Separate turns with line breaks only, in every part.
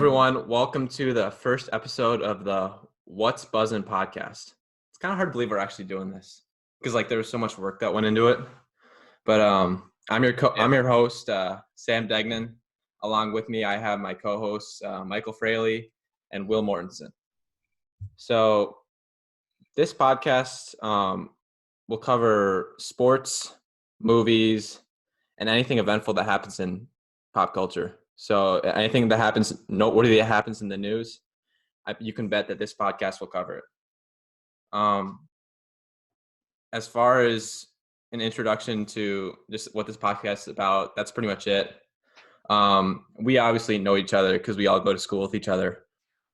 everyone. Welcome to the first episode of the What's Buzzin podcast. It's kind of hard to believe we're actually doing this because there was so much work that went into it. But I'm your host, Sam Degnan. Along with me, I have my co-hosts, Michael Fraley and Will Mortensen. So this podcast will cover sports, movies, and anything eventful that happens in pop culture. So anything that happens, noteworthy that happens in the news, you can bet that this podcast will cover it. As far as an introduction to just what this podcast is about, that's pretty much it. We obviously know each other because we all go to school with each other.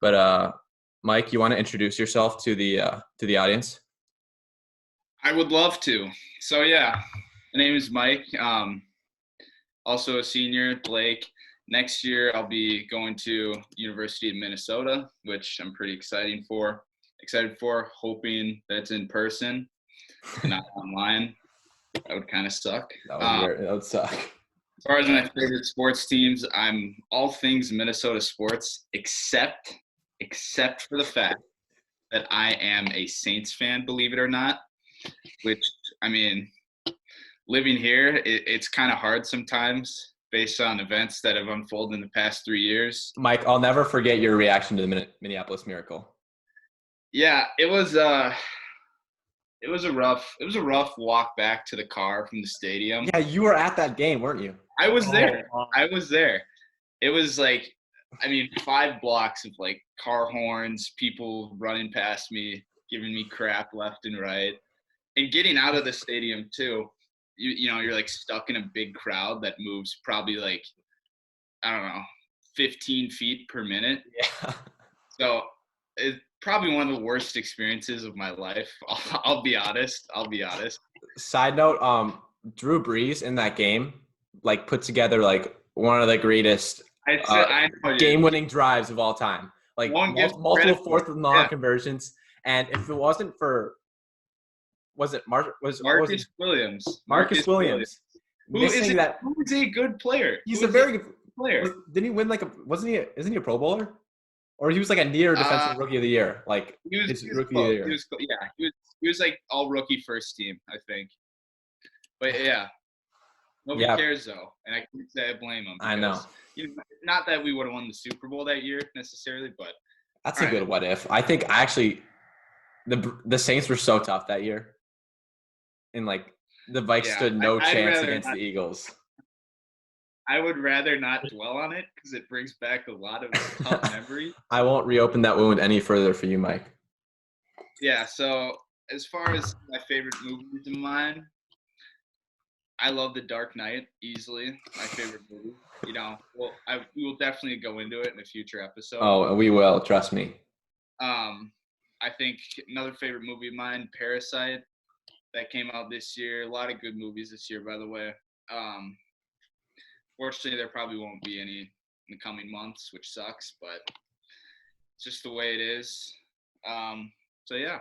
But Mike, you want to introduce yourself to the audience?
I would love to. So yeah, my name is Mike. Also a senior at Blake. Next year, I'll be going to University of Minnesota, which I'm pretty excited for. Hoping that it's in person, not online. That would kind of suck.
That would suck.
As far as my favorite sports teams, I'm all things Minnesota sports, except for the fact that I am a Saints fan, believe it or not. Which, I mean, living here, it's kind of hard sometimes based on events that have unfolded in the past 3 years.
Mike, I'll never forget your reaction to the Minneapolis Miracle.
Yeah, it was a rough walk back to the car from the stadium.
Yeah, you were at that game, weren't you?
I was there. It was 5 blocks of car horns, people running past me, giving me crap left and right. And getting out of the stadium too, you're stuck in a big crowd that moves probably 15 feet per minute.
Yeah.
So it's probably one of the worst experiences of my life. I'll be honest.
Side note, Drew Brees in that game, put together one of the greatest game-winning drives of all time. Multiple fourth and long conversions. And if it wasn't for Marcus
Williams. Who is a good player.
He's a very good player. Didn't he win isn't he a Pro Bowler? Or he was a near defensive rookie of the year.
He was all rookie first team, I think. But yeah. Nobody cares though. And I can't say I blame him.
I know.
Not that we would have won the Super Bowl that year necessarily, but
that's a good what if. I think actually the Saints were so tough that year. And the Vikes stood no chance against the Eagles.
I would rather not dwell on it because it brings back a lot of tough memories.
I won't reopen that wound any further for you, Mike.
Yeah, so as far as my favorite movies of mine, I love The Dark Knight, easily. My favorite movie. We will definitely go into it in a future episode.
Oh, we will. Trust me.
I think another favorite movie of mine, Parasite, that came out this year. A lot of good movies this year, by the way. Fortunately, there probably won't be any in the coming months, which sucks, but it's just the way it is. So yeah,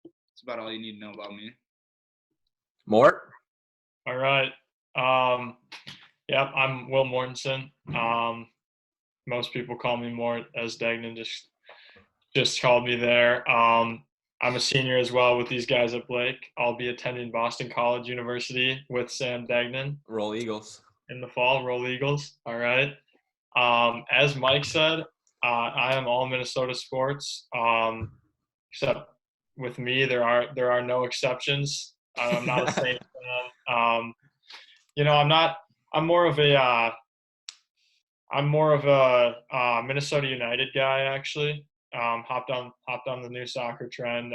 that's about all you need to know about me.
Mort?
All right. I'm Will Mortensen. Most people call me Mort, as Degnan just called me there. I'm a senior as well with these guys at Blake. I'll be attending Boston College University with Sam Degnan.
Roll Eagles.
In the fall, Roll Eagles. All right. As Mike said, I am all Minnesota sports. Except with me, there are no exceptions. I'm not a Saints fan. I'm more of a Minnesota United guy, actually. Hopped on the new soccer trend.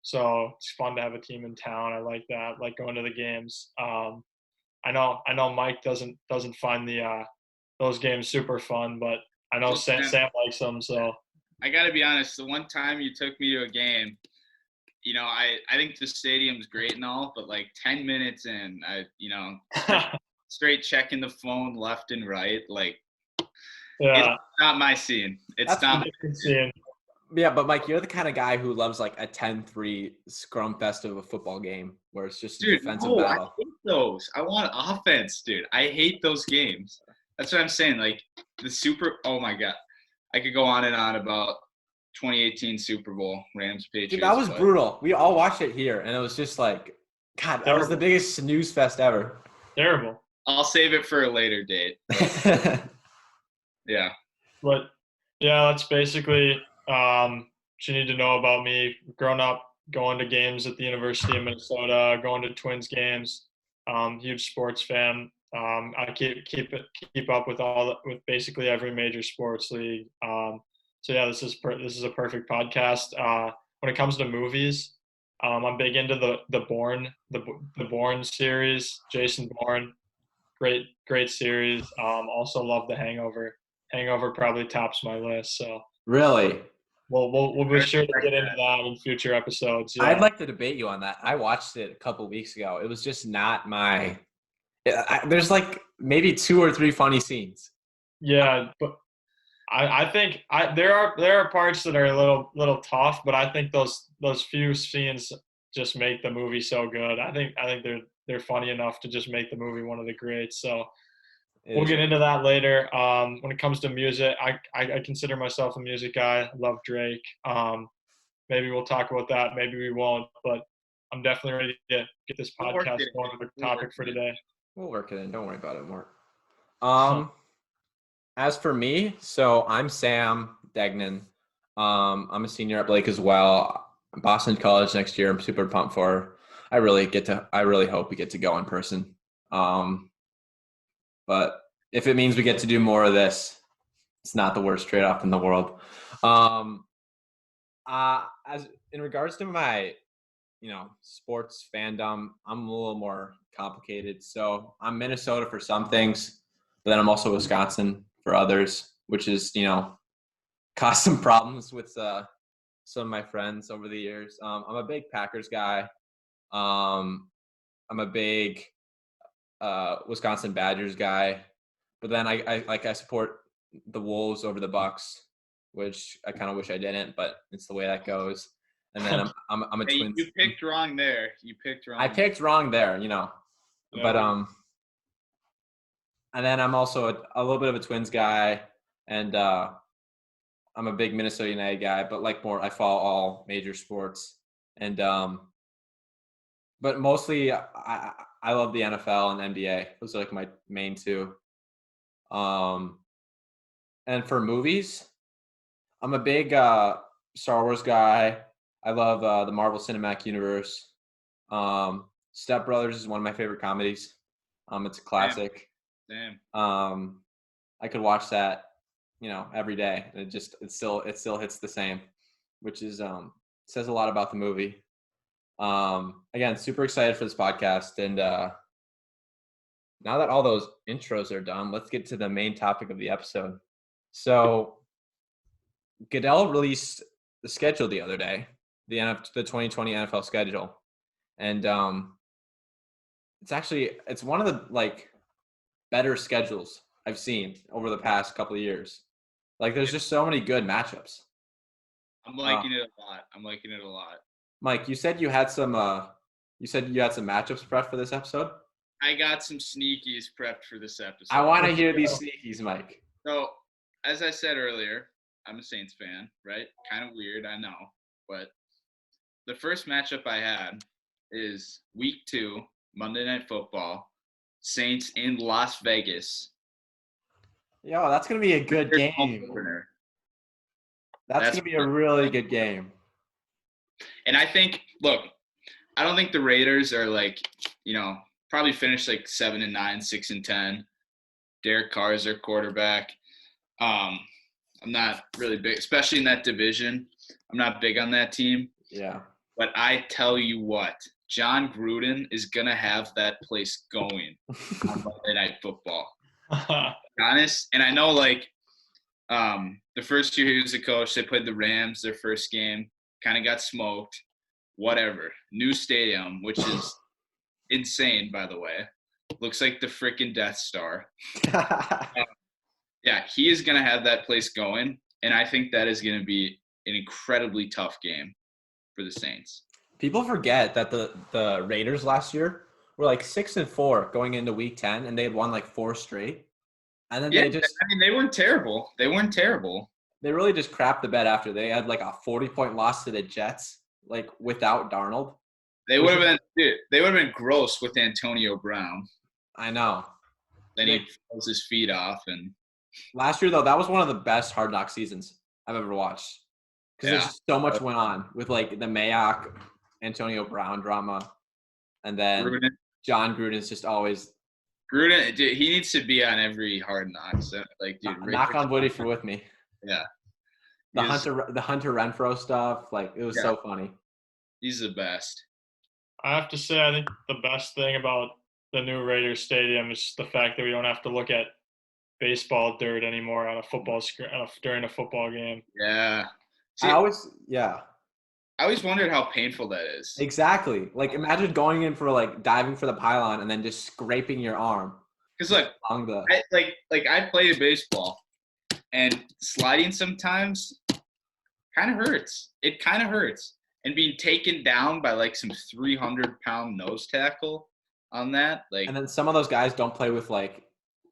So it's fun to have a team in town. I like that. Like going to the games. I know Mike doesn't find those games super fun, but I know Sam likes them. So
I got to be honest. The one time you took me to a game, I think the stadium's great and all, but 10 minutes in, straight checking the phone left and right,
yeah.
It's not my scene. It's not my scene.
Yeah, but Mike, you're the kind of guy who loves a 10-3 scrum fest of a football game where it's just a defensive battle.
I hate those. I want offense, dude. I hate those games. That's what I'm saying. Like oh my God. I could go on and on about 2018 Super Bowl, Rams Patriots.
Dude, that was brutal. We all watched it here, and it was just like, God, that was the biggest snooze fest ever.
Terrible.
I'll save it for a later date. Yeah.
But yeah, that's basically what you need to know about me. Growing up, going to games at the University of Minnesota, going to Twins games. Huge sports fan. I keep up with with basically every major sports league. So yeah, this is a perfect podcast. When it comes to movies, I'm big into the Bourne series. Jason Bourne, great series. Also love The Hangover. Hangover probably tops my list. So
really,
we'll be sure to get into that in future episodes. Yeah.
I'd like to debate you on that. I watched it a couple weeks ago. It was just not my. There's like maybe 2 or 3 funny scenes.
Yeah, but I think there are parts that are a little tough, but I think those few scenes just make the movie so good. I think they're funny enough to just make the movie one of the greats. So we'll get into that later. When it comes to music, I consider myself a music guy. I love Drake. Maybe we'll talk about that. Maybe we won't, but I'm definitely ready to get this podcast going with the topic for today.
We'll work it in. Don't worry about it, Mark. As for me, so I'm Sam Degnan. I'm a senior at Blake as well. Boston College next year. I'm super pumped for. I really hope we get to go in person. But if it means we get to do more of this, it's not the worst trade-off in the world. As in regards to my, sports fandom, I'm a little more complicated. So I'm Minnesota for some things, but then I'm also Wisconsin for others, which is, caused some problems with some of my friends over the years. I'm a big Packers guy. I'm a big Wisconsin Badgers guy, but then I support the Wolves over the Bucks, which I kind of wish I didn't, but it's the way that goes. And then I'm a Twins.
You picked wrong there.
I picked wrong there,
Yeah.
But and then I'm also a little bit of a Twins guy, and I'm a big Minnesota United guy, but I follow all major sports, and but mostly I love the NFL and NBA. Those are like my main two. And for movies, I'm a big Star Wars guy. I love the Marvel Cinematic Universe. Step Brothers is one of my favorite comedies. It's a classic.
Damn.
I could watch that, every day. It still hits the same, which is says a lot about the movie. Again, super excited for this podcast, and now that all those intros are done, let's get to the main topic of the episode. So Goodell released the schedule the other day, the 2020 NFL schedule. And it's one of the better schedules I've seen over the past couple of years. There's just so many good matchups.
I'm liking it a lot.
Mike, you said you had some matchups prepped for this episode?
I got some sneakies prepped for this episode.
I want to hear these sneakies, Mike.
So, as I said earlier, I'm a Saints fan, right? Kind of weird, I know. But the first matchup I had is Week 2, Monday Night Football, Saints in Las Vegas.
Yo, that's going to be a good game. That's going to be a really good game.
And I think, I don't think the Raiders are probably finish 7-9, 6-10. Derek Carr is their quarterback. I'm not really big, especially in that division. I'm not big on that team.
Yeah.
But I tell you what, John Gruden is going to have that place going on Monday Night Football. Honest. And I know, the first year he was a coach, they played the Rams their first game, kind of got smoked. Whatever. New stadium, which is insane, by the way. Looks like the freaking Death Star. Yeah, he is going to have that place going, and I think that is going to be an incredibly tough game for the Saints.
People forget that the Raiders last year were 6-4 going into Week 10, and they had won 4 straight. And then
Yeah, I mean, they weren't terrible. They weren't terrible.
They really just crapped the bed after they had like a 40-point loss to the Jets, like without Darnold.
They would have been gross with Antonio Brown.
I know.
Then he pulls his feet off, and
last year though, that was one of the best Hard Knock seasons I've ever watched because there's just so much went on with like the Mayock, Antonio Brown drama, and then John Gruden's just always.
Gruden, dude, he needs to be on every Hard Knocks. Like, dude,
knock on wood if you're with me.
Yeah.
The Hunter Renfro stuff, like it was so funny.
He's the best.
I have to say, I think the best thing about the new Raiders Stadium is the fact that we don't have to look at baseball dirt anymore on a football screen during a football game.
Yeah. See,
I always
wondered how painful that is.
Exactly. Like imagine going in for like diving for the pylon and then just scraping your arm.
Because look, I played baseball, and sliding sometimes kind of hurts. It kind of hurts. And being taken down by like some 300-pound nose tackle on that, like. And
then some of those guys don't play with like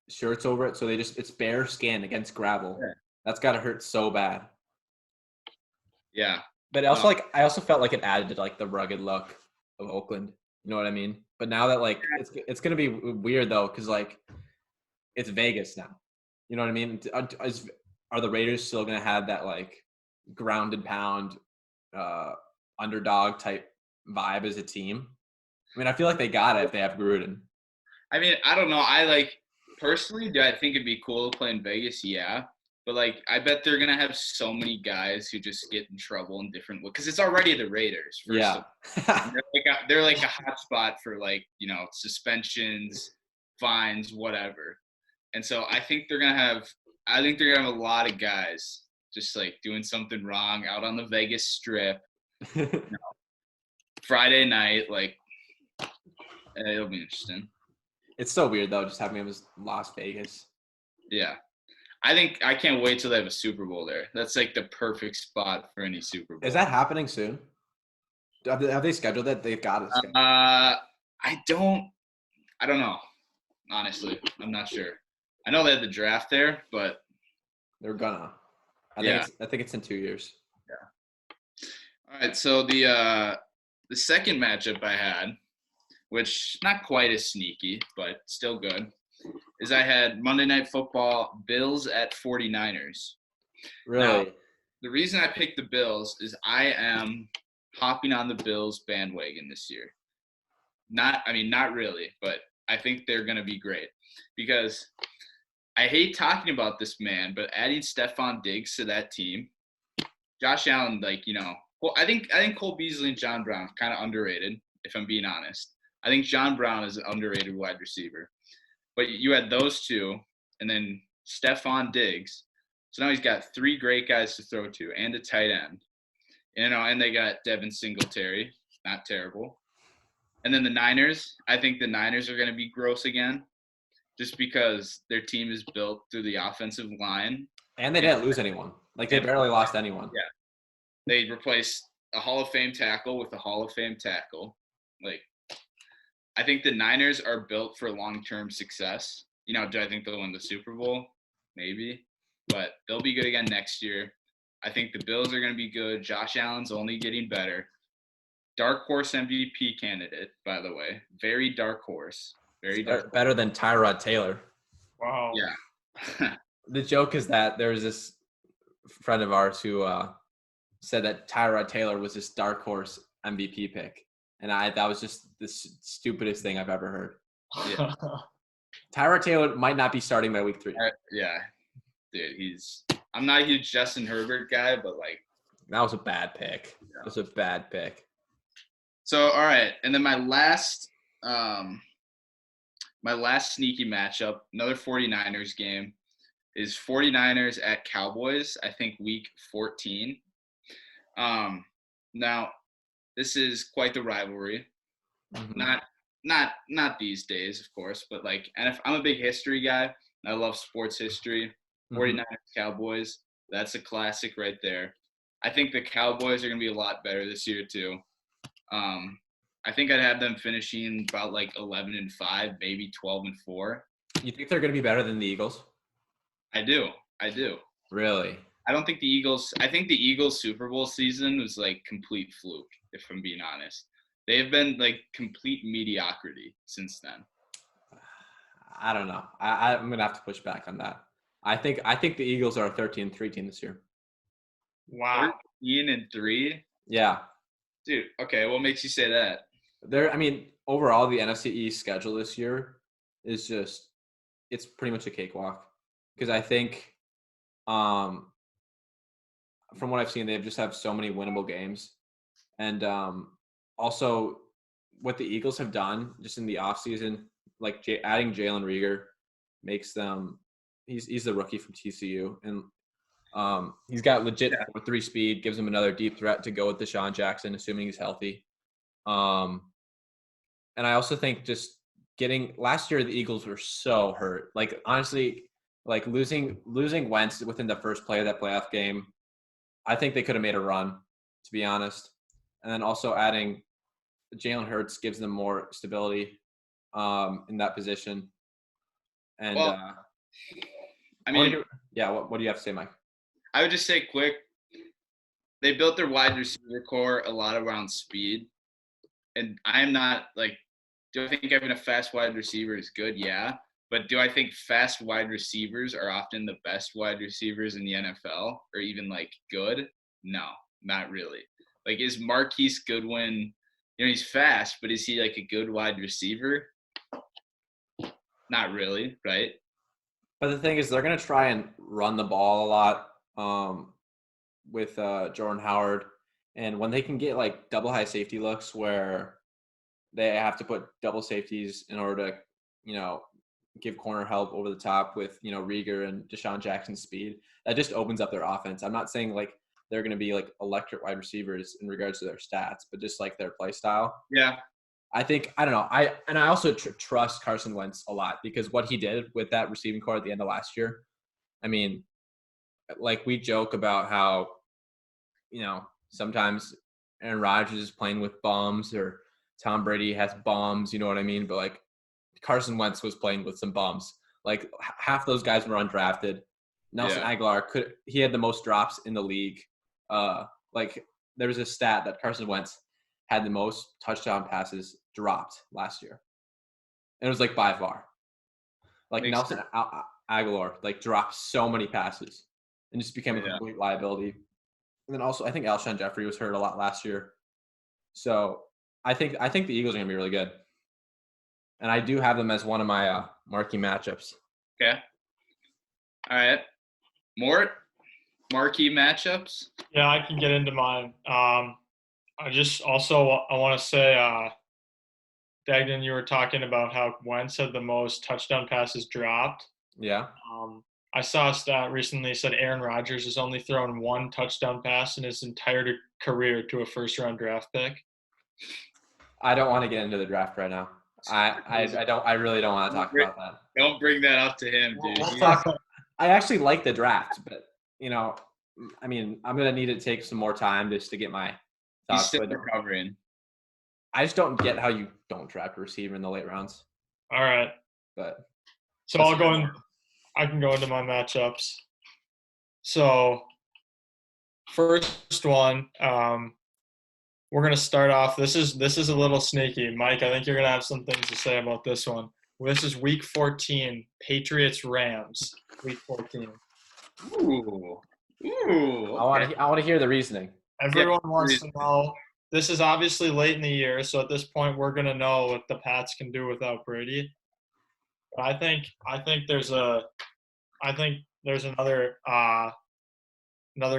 shirts over it, so it's bare skin against gravel. Yeah. That's gotta hurt so bad.
Yeah.
But also I also felt like it added to like the rugged look of Oakland. You know what I mean? But now that like it's gonna be weird though, because like it's Vegas now. You know what I mean? Are the Raiders still gonna have that like ground and pound underdog type vibe as a team? I mean, I feel like they got it if they have Gruden.
I mean, I don't know. Personally, do I think it'd be cool to play in Vegas? Yeah. But, like, I bet they're going to have so many guys who just get in trouble in different ways. Because it's already the Raiders.
Yeah.
They're like a hot spot for, like, you know, suspensions, fines, whatever. And so I think they're going to have a lot of guys just, like, doing something wrong out on the Vegas Strip. You know, Friday night, like, it'll be interesting.
It's so weird, though, just having him as Las Vegas.
Yeah. I can't wait till they have a Super Bowl there. That's like the perfect spot for any Super Bowl.
Is that happening soon? Have they scheduled it? They've got it scheduled.
I don't know. Honestly, I'm not sure. I know they had the draft there, but
they're gonna. I think it's in 2 years.
Yeah. All right. So the second matchup I had, which not quite as sneaky, but still good, is I had Monday Night Football, Bills at 49ers.
Really?
Now, the reason I picked the Bills is I am hopping on the Bills bandwagon this year. Not really, but I think they're going to be great. Because I hate talking about this man, but adding Stephon Diggs to that team, Josh Allen, like, you know, well, I think Cole Beasley and John Brown kind of underrated, if I'm being honest. I think John Brown is an underrated wide receiver. But you had those two, and then Stephon Diggs. So now he's got 3 great guys to throw to and a tight end. You know, and they got Devin Singletary, not terrible. And then the Niners, I think the Niners are going to be gross again just because their team is built through the offensive line.
And they didn't lose anyone. Like, they barely lost anyone.
Yeah. They replaced a Hall of Fame tackle with a Hall of Fame tackle. Like, I think the Niners are built for long-term success. You know, do I think they'll win the Super Bowl? Maybe. But they'll be good again next year. I think the Bills are going to be good. Josh Allen's only getting better. Dark horse MVP candidate, by the way. Very dark horse. Very dark.
Better than Tyrod Taylor.
Wow.
Yeah.
The joke is that there was this friend of ours who said that Tyrod Taylor was this dark horse MVP pick. And that was just the stupidest thing I've ever heard.
Yeah.
Tyrod Taylor might not be starting by week 3.
Yeah. Dude, I'm not a huge Justin Herbert guy, but like.
That was a bad pick.
Yeah.
That was a bad pick.
So, all right. And then my last sneaky matchup, another 49ers game, is 49ers at Cowboys, I think week 14. Now, this is quite the rivalry. Mm-hmm. Not these days, of course, but like, and if I'm a big history guy, I love sports history. 49ers Cowboys, that's a classic right there. I think the Cowboys are going to be a lot better this year too. I think I'd have them finishing about like 11-5, maybe 12-4.
You think they're going to be better than the Eagles?
I do. I do.
Really?
I don't think the Eagles. I think the Eagles Super Bowl season was like complete fluke. If I'm being honest, they have been like complete mediocrity since then.
I don't know. I'm gonna have to push back on that. I think the Eagles are a 13-3 team this year.
Wow.
13-3.
Yeah.
Dude, okay, what makes you say that?
I mean, overall, the NFC East schedule this year is just, it's pretty much a cakewalk. Because I think, from what I've seen, they just have so many winnable games. And also, what the Eagles have done just in the offseason, like adding Jalen Reagor makes them, he's the rookie from TCU. And he's got legit 4.3 speed, gives him another deep threat to go with Deshaun Jackson, assuming he's healthy. And I also think just last year, the Eagles were so hurt. Like, honestly, like losing Wentz within the first play of that playoff game, I think they could have made a run, to be honest. And then also adding Jalen Hurts gives them more stability in that position. And
Well, I mean,
what do you have to say, Mike?
I would just say quick. They built their wide receiver core a lot around speed, and I'm not like. Do I think having a fast wide receiver is good? Yeah. But do I think fast wide receivers are often the best wide receivers in the NFL or even like good? No, not really. Like, is Marquise Goodwin, he's fast, but is he like a good wide receiver? Not really, right?
But the thing is, they're going to try and run the ball a lot with Jordan Howard. And when they can get like double high safety looks where they have to put double safeties in order to, give corner help over the top with, Reagor and Deshaun Jackson's speed, that just opens up their offense. I'm not saying like they're going to be like electric wide receivers in regards to their stats, but just like their play style.
Yeah.
I don't know. I also trust Carson Wentz a lot because what he did with that receiving core at the end of last year, I mean, like we joke about how, sometimes Aaron Rodgers is playing with bums or Tom Brady has bombs, you know what I mean? But like Carson Wentz was playing with some bums. Like half those guys were undrafted. Nelson Aguilar he had the most drops in the league. Like there was a stat that Carson Wentz had the most touchdown passes dropped last year. And it was like by far. Like Nelson Aguilar like dropped so many passes and just became a complete liability. And then also I think Alshon Jeffrey was hurt a lot last year. So I think the Eagles are going to be really good. And I do have them as one of my marquee matchups.
Okay. All right. More marquee matchups?
Yeah, I can get into mine. I want to say, Dagnan, you were talking about how Wentz had the most touchdown passes dropped.
Yeah.
I saw a stat recently said Aaron Rodgers has only thrown one touchdown pass in his entire career to a first-round draft pick.
I don't want to get into the draft right now. I really don't want to talk about that.
Don't bring that up to him, dude.
I actually like the draft, but I mean, I'm gonna need to take some more time just to get my thoughts.
He's still recovering.
I just don't get how you don't draft a receiver in the late rounds.
All right,
but
so I can go into my matchups. So first one, we're gonna start off. This is a little sneaky, Mike. I think you're gonna have some things to say about this one. This is Week 14, Patriots Rams. Week 14.
Ooh. Okay.
I want to hear the reasoning.
Everyone wants to know. This is obviously late in the year, so at this point we're gonna know what the Pats can do without Brady. But I think there's another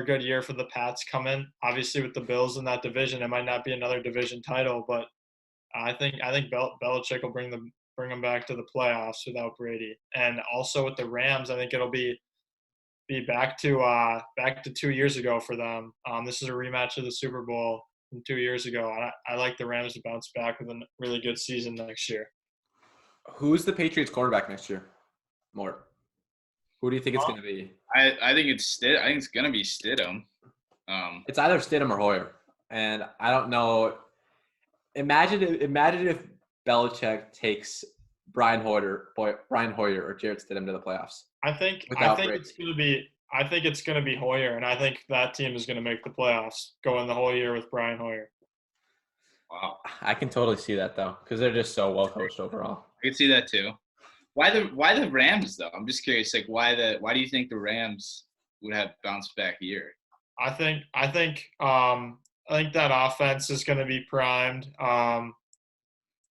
good year for the Pats coming. Obviously, with the Bills in that division, it might not be another division title, but I think Belichick will bring them back to the playoffs without Brady. And also with the Rams, I think it'll be back to 2 years ago for them. This is a rematch of the Super Bowl from 2 years ago. I like the Rams to bounce back with a really good season next year.
Who's the Patriots quarterback next year? Mort. Who do you think it's going to be?
I think it's going to be Stidham.
It's either Stidham or Hoyer, and I don't know. Imagine if Belichick takes Brian Hoyer or Jarrett Stidham to the playoffs
I think
without Brady.
I think it's gonna be Hoyer, and I think that team is gonna make the playoffs, going the whole year with Brian Hoyer.
Wow.
I can totally see that though, because they're just so well coached overall.
I can see that too. Why the Rams though? I'm just curious. Like why do you think the Rams would have bounced back year?
I think that offense is going to be primed.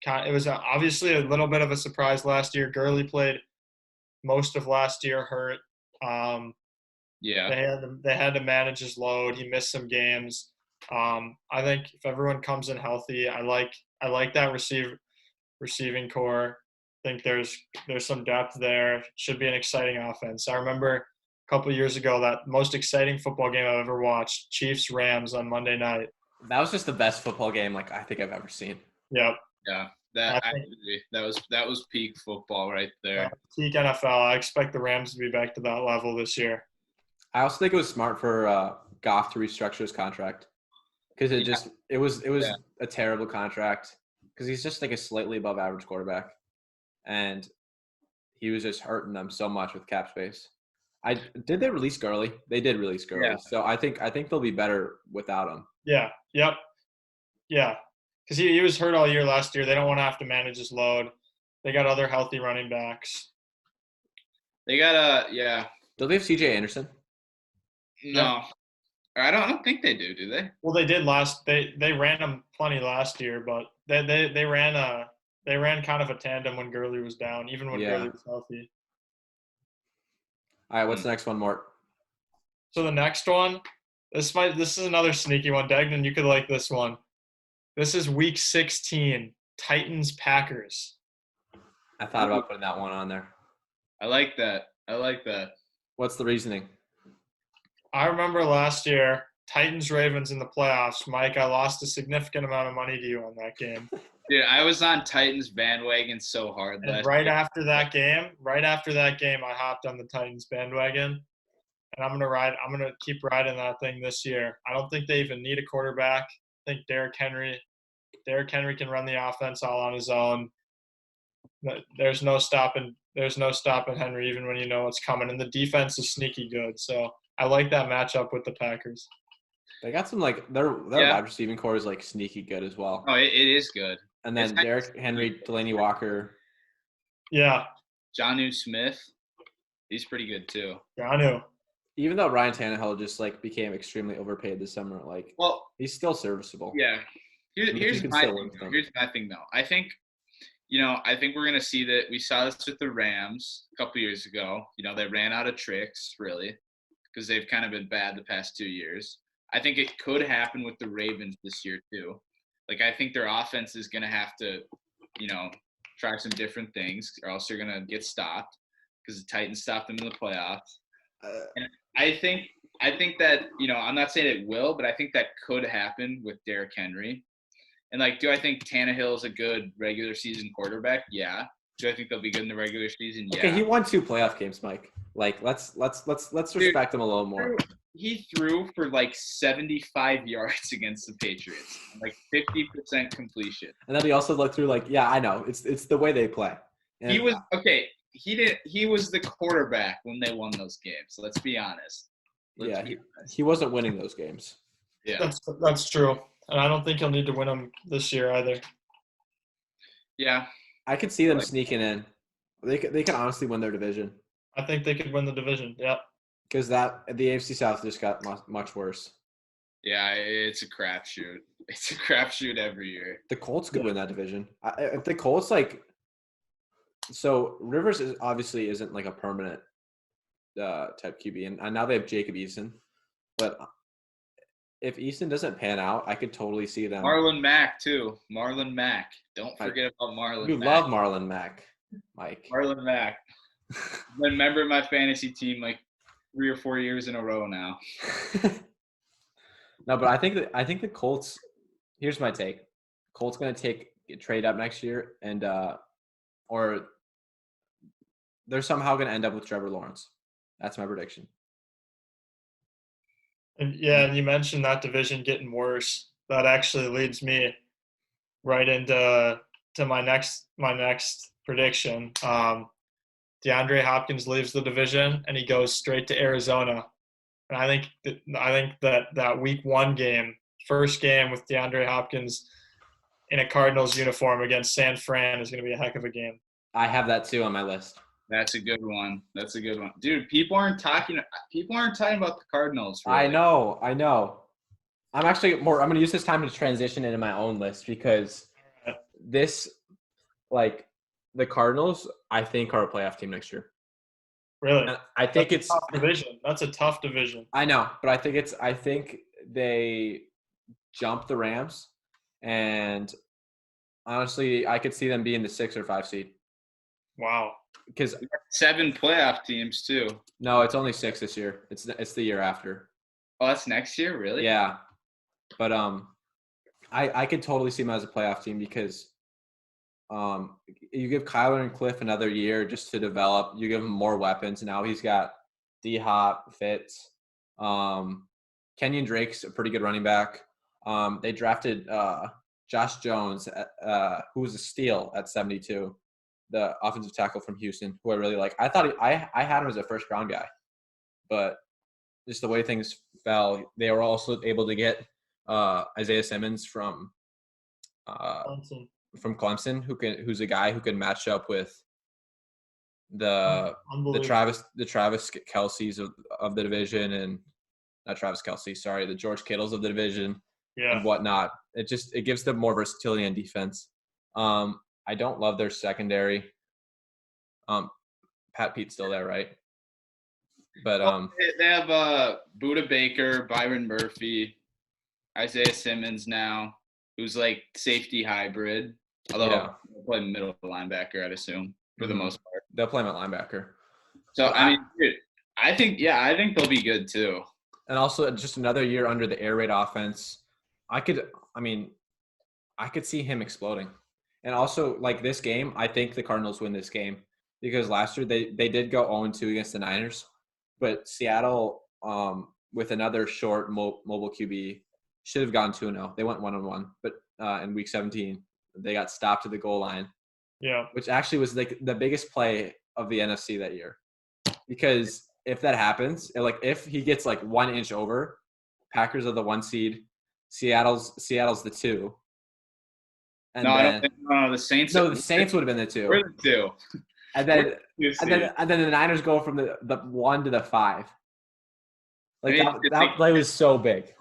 It was obviously a little bit of a surprise last year. Gurley played most of last year hurt.
Yeah.
They had to manage his load. He missed some games. I think if everyone comes in healthy, I like that receiving core. I think there's some depth there. Should be an exciting offense. I remember a couple of years ago that most exciting football game I've ever watched, Chiefs Rams on Monday night.
That was just the best football game like I think I've ever seen.
Yep.
Yeah. That was peak football right there.
Peak NFL. I expect the Rams to be back to that level this year.
I also think it was smart for Goff to restructure his contract because it was a terrible contract because he's just like a slightly above average quarterback, and he was just hurting them so much with cap space. Did they release Gurley? They did release Gurley,
Yeah.
so I think they'll be better without him.
Yeah. Yep. Yeah. Because he was hurt all year last year. They don't want to have to manage his load. They got other healthy running backs.
They got
Do they have C.J. Anderson?
No. I don't think they do they?
Well, they did they ran him plenty last year, but they ran kind of a tandem when Gurley was down, even when Gurley was healthy.
All right, what's the next one, Mort?
So the next one, this is another sneaky one. Degnan, you could like this one. This is Week 16, Titans-Packers.
I thought about putting that one on there.
I like that.
What's the reasoning?
I remember last year, Titans-Ravens in the playoffs. Mike, I lost a significant amount of money to you on that game.
Dude, I was on Titans bandwagon so hard.
And right after that game, I hopped on the Titans bandwagon, and I'm gonna keep riding that thing this year. I don't think they even need a quarterback. I think Derrick Henry can run the offense all on his own. There's no stopping Henry even when you know what's coming, and the defense is sneaky good. So I like that matchup with the Packers.
They got some their wide receiving core is like sneaky good as well.
Oh, it is good.
And then Derrick Henry, Delaney Walker.
Yeah.
Jonnu Smith, he's pretty good too.
Jonnu.
Even though Ryan Tannehill just became extremely overpaid this summer, he's still serviceable.
Yeah. Here's my thing though. I think we're gonna see that. We saw this with the Rams a couple years ago. They ran out of tricks really because they've kind of been bad the past 2 years. I think it could happen with the Ravens this year too. I think their offense is gonna have to, try some different things, or else they're gonna get stopped because the Titans stopped them in the playoffs. And I think that I'm not saying it will, but I think that could happen with Derrick Henry. And do I think Tannehill is a good regular season quarterback? Yeah. Do I think they'll be good in the regular season? Yeah.
Okay, he won 2 playoff games, Mike. Let's respect him a little more.
He threw for 75 yards against the Patriots, 50% completion.
And then he also looked through I know it's the way they play. And
he was okay. He was the quarterback when they won those games. Let's be honest.
He wasn't winning those games.
Yeah,
that's true. And I don't think he'll need to win them this year either.
Yeah.
I could see them sneaking in. They can honestly win their division.
I think they could win the division. Yep.
Because the AFC South just got much worse.
Yeah, it's a crapshoot. It's a crapshoot every year.
The Colts could win that division. If the Colts so Rivers obviously isn't a permanent type QB, and now they have Jacob Eason, but if Eason doesn't pan out, I could totally see them.
Marlon Mack too. Marlon Mack. Don't forget about Marlon.
You love Marlon Mack, Mike.
Marlon Mack. Been a member of my fantasy team 3 or 4 years in a row now.
No, but I think the Colts. Here's my take: Colts going to trade up next year, and or they're somehow going to end up with Trevor Lawrence. That's my prediction.
And and you mentioned that division getting worse. That actually leads me right into my next prediction. DeAndre Hopkins leaves the division and he goes straight to Arizona. And I think that week 1 game, first game with DeAndre Hopkins in a Cardinals uniform against San Fran is going to be a heck of a game.
I have that too on my list.
That's a good one. Dude, people aren't talking about the Cardinals. Really.
I know. I'm going to use this time to transition into my own list because this, like, the Cardinals, I think, are a playoff team next year.
Really?
And I think it's
a tough division. That's a tough division.
I know, but I think they jumped the Rams, and honestly, I could see them being the 6 or 5 seed.
Wow.
Because
7 playoff teams too.
No, it's only 6 this year. It's the year after.
Oh, that's next year, really?
Yeah, but I could totally see them as a playoff team because you give Kyler and Cliff another year just to develop. You give him more weapons. Now he's got D-Hop, Fitz. Kenyon Drake's a pretty good running back. They drafted Josh Jones, who was a steal at 72, the offensive tackle from Houston, who I really like. I thought I had him as a first-round guy, but just the way things fell, they were also able to get Isaiah Simmons from Clemson, who's a guy who can match up with the Travis Kelce's of the division, and not Travis Kelce, sorry, the George Kittles of the division and whatnot. It gives them more versatility on defense. I don't love their secondary. Pat Pete's still there, right? But
they have Budda Baker, Byron Murphy, Isaiah Simmons now, who's like safety hybrid. Although they'll play middle linebacker, I'd assume, for the most part.
They'll play him at linebacker.
So I mean, dude, I think they'll be good too.
And also just another year under the air raid offense. I could see him exploding. And also, like, this game, I think the Cardinals win this game because last year they did go 0-2 against the Niners, but Seattle, with another short mobile QB, should have gone 2-0. They went 1-1, but in Week 17, they got stopped at the goal line.
Yeah,
which actually was like the biggest play of the NFC that year, because if that happens, like if he gets like 1 inch over, Packers are the 1 seed, Seattle's the 2. And
I don't think the Saints.
No, the Saints would have been the 2.
We're the 2.
And then the Niners go from the 1 to the 5. Like that play was so big.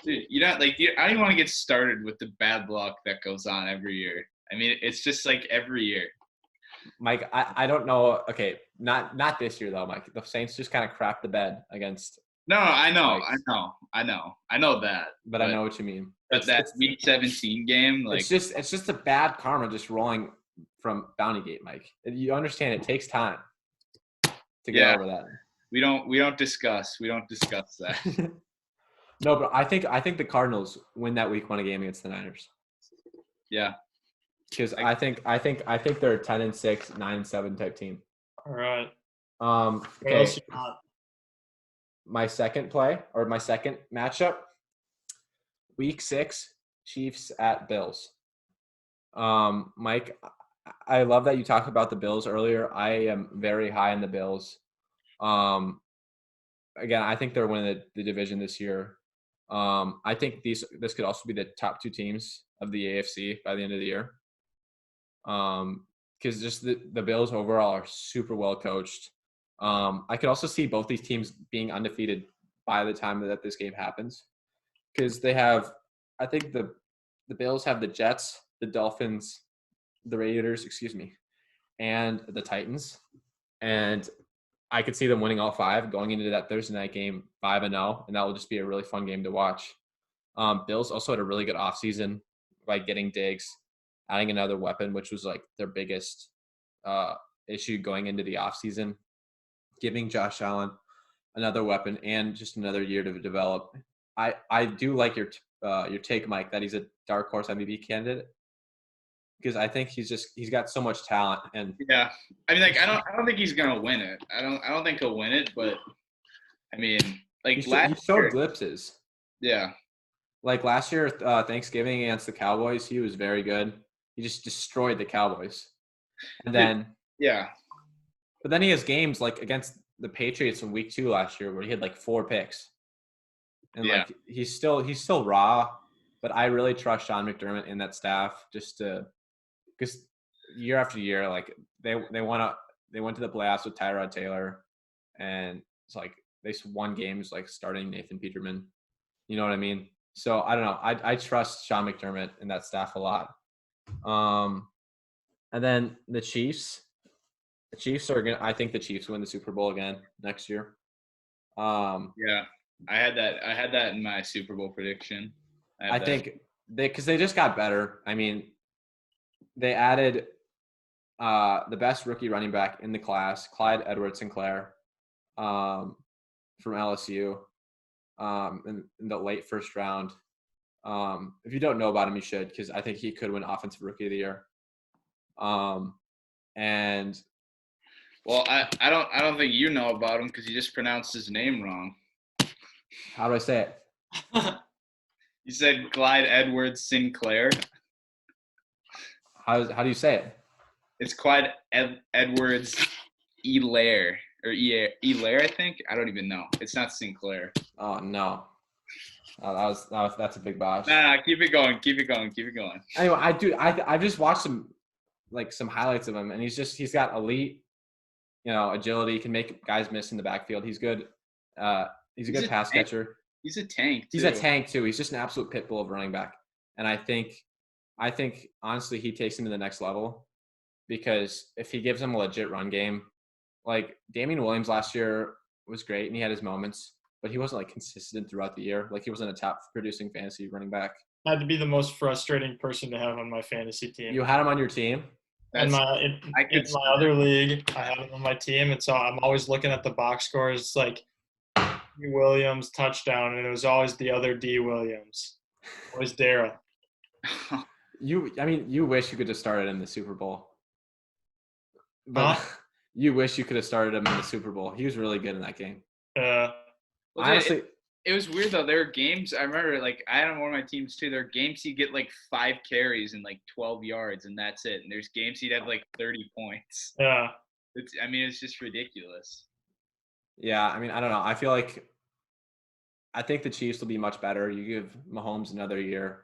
Dude, I don't even want to get started with the bad luck that goes on every year. I mean, it's just like every year.
Mike, I don't know. Okay, not this year though, Mike. The Saints just kind of crapped the bed against.
No, I know that.
But I know what you mean.
But that Week 17 game, like
it's just a bad karma just rolling from Bountygate, Mike. You understand it takes time to get over that.
We don't discuss that.
No, but I think the Cardinals win that Week 1 game against the Niners.
Yeah.
Because I think they're a 10-6, 9-7 type team.
All right.
Okay. My second matchup, Week 6, Chiefs at Bills. Mike, I love that you talked about the Bills earlier. I am very high in the Bills. Again, I think they're winning the division this year. I think this could also be the top 2 teams of the AFC by the end of the year. Because just the Bills overall are super well coached. I could also see both these teams being undefeated by the time that this game happens, because I think the Bills have the Jets, the Dolphins, the Raiders, and the Titans, and I could see them winning all 5 going into that Thursday night game 5-0, and that will just be a really fun game to watch. Bills also had a really good offseason by getting Diggs, adding another weapon, which was like their biggest issue going into the offseason, giving Josh Allen another weapon and just another year to develop. I do like your take, Mike, that he's a dark horse MVP candidate, because I think he's got so much talent. And
yeah, I mean, like I don't think he's gonna win it. I don't think he'll win it, but I mean, like
he showed glimpses.
Yeah,
like last year, Thanksgiving against the Cowboys, he was very good. He just destroyed the Cowboys. And then
Yeah.
but then he has games like against the Patriots in week 2 last year where he had like 4 picks. And
Yeah.
like he's still raw, but I really trust Sean McDermott and that staff just to because year after year, like they went to the playoffs with Tyrod Taylor, and it's like they won games like starting Nathan Peterman. You know what I mean? So I don't know. I trust Sean McDermott and that staff a lot. And then the Chiefs. The Chiefs are gonna. I think the Chiefs win the Super Bowl again next year.
Yeah. I had that in my Super Bowl prediction.
I think because they just got better. I mean, they added the best rookie running back in the class, Clyde Edwards-Helaire, from LSU, in the late first round. If you don't know about him, you should, because I think he could win Offensive Rookie of the Year. And
well, I don't think you know about him because you just pronounced his name wrong.
how do I say it?
You said Clyde Edwards-Helaire.
How do you say it?
It's Clyde Edwards-Helaire or Helaire, I think. I don't even know. It's not Sinclair.
Oh no. That's a big botch.
Nah, keep it going.
Anyway, I've just watched some highlights of him, and he's got elite, agility. He can make guys miss in the backfield. He's good. He's a good pass catcher.
He's a tank.
He's a tank too. He's just an absolute pit bull of running back. And I think honestly he takes him to the next level, because if he gives him a legit run game, like Damian Williams last year was great and he had his moments, but he wasn't like consistent throughout the year. Like he wasn't a top producing fantasy running back.
I had to be the most frustrating person to have on my fantasy team.
You had him on your team?
In my other league, I had him on my team, and so I'm always looking at the box scores. It's like D. Williams touchdown, and it was always the other D. Williams. Always Daryl.
You wish you could have started in the Super Bowl. But you wish you could have started him in the Super Bowl. He was really good in that game. Honestly,
it was weird though. There were games I remember, like I had him on one of my teams too. There were games he'd get like 5 carries and like 12 yards, and that's it. And there's games he'd have like 30 points.
Yeah.
It's just ridiculous.
Yeah, I don't know. I think the Chiefs will be much better. You give Mahomes another year.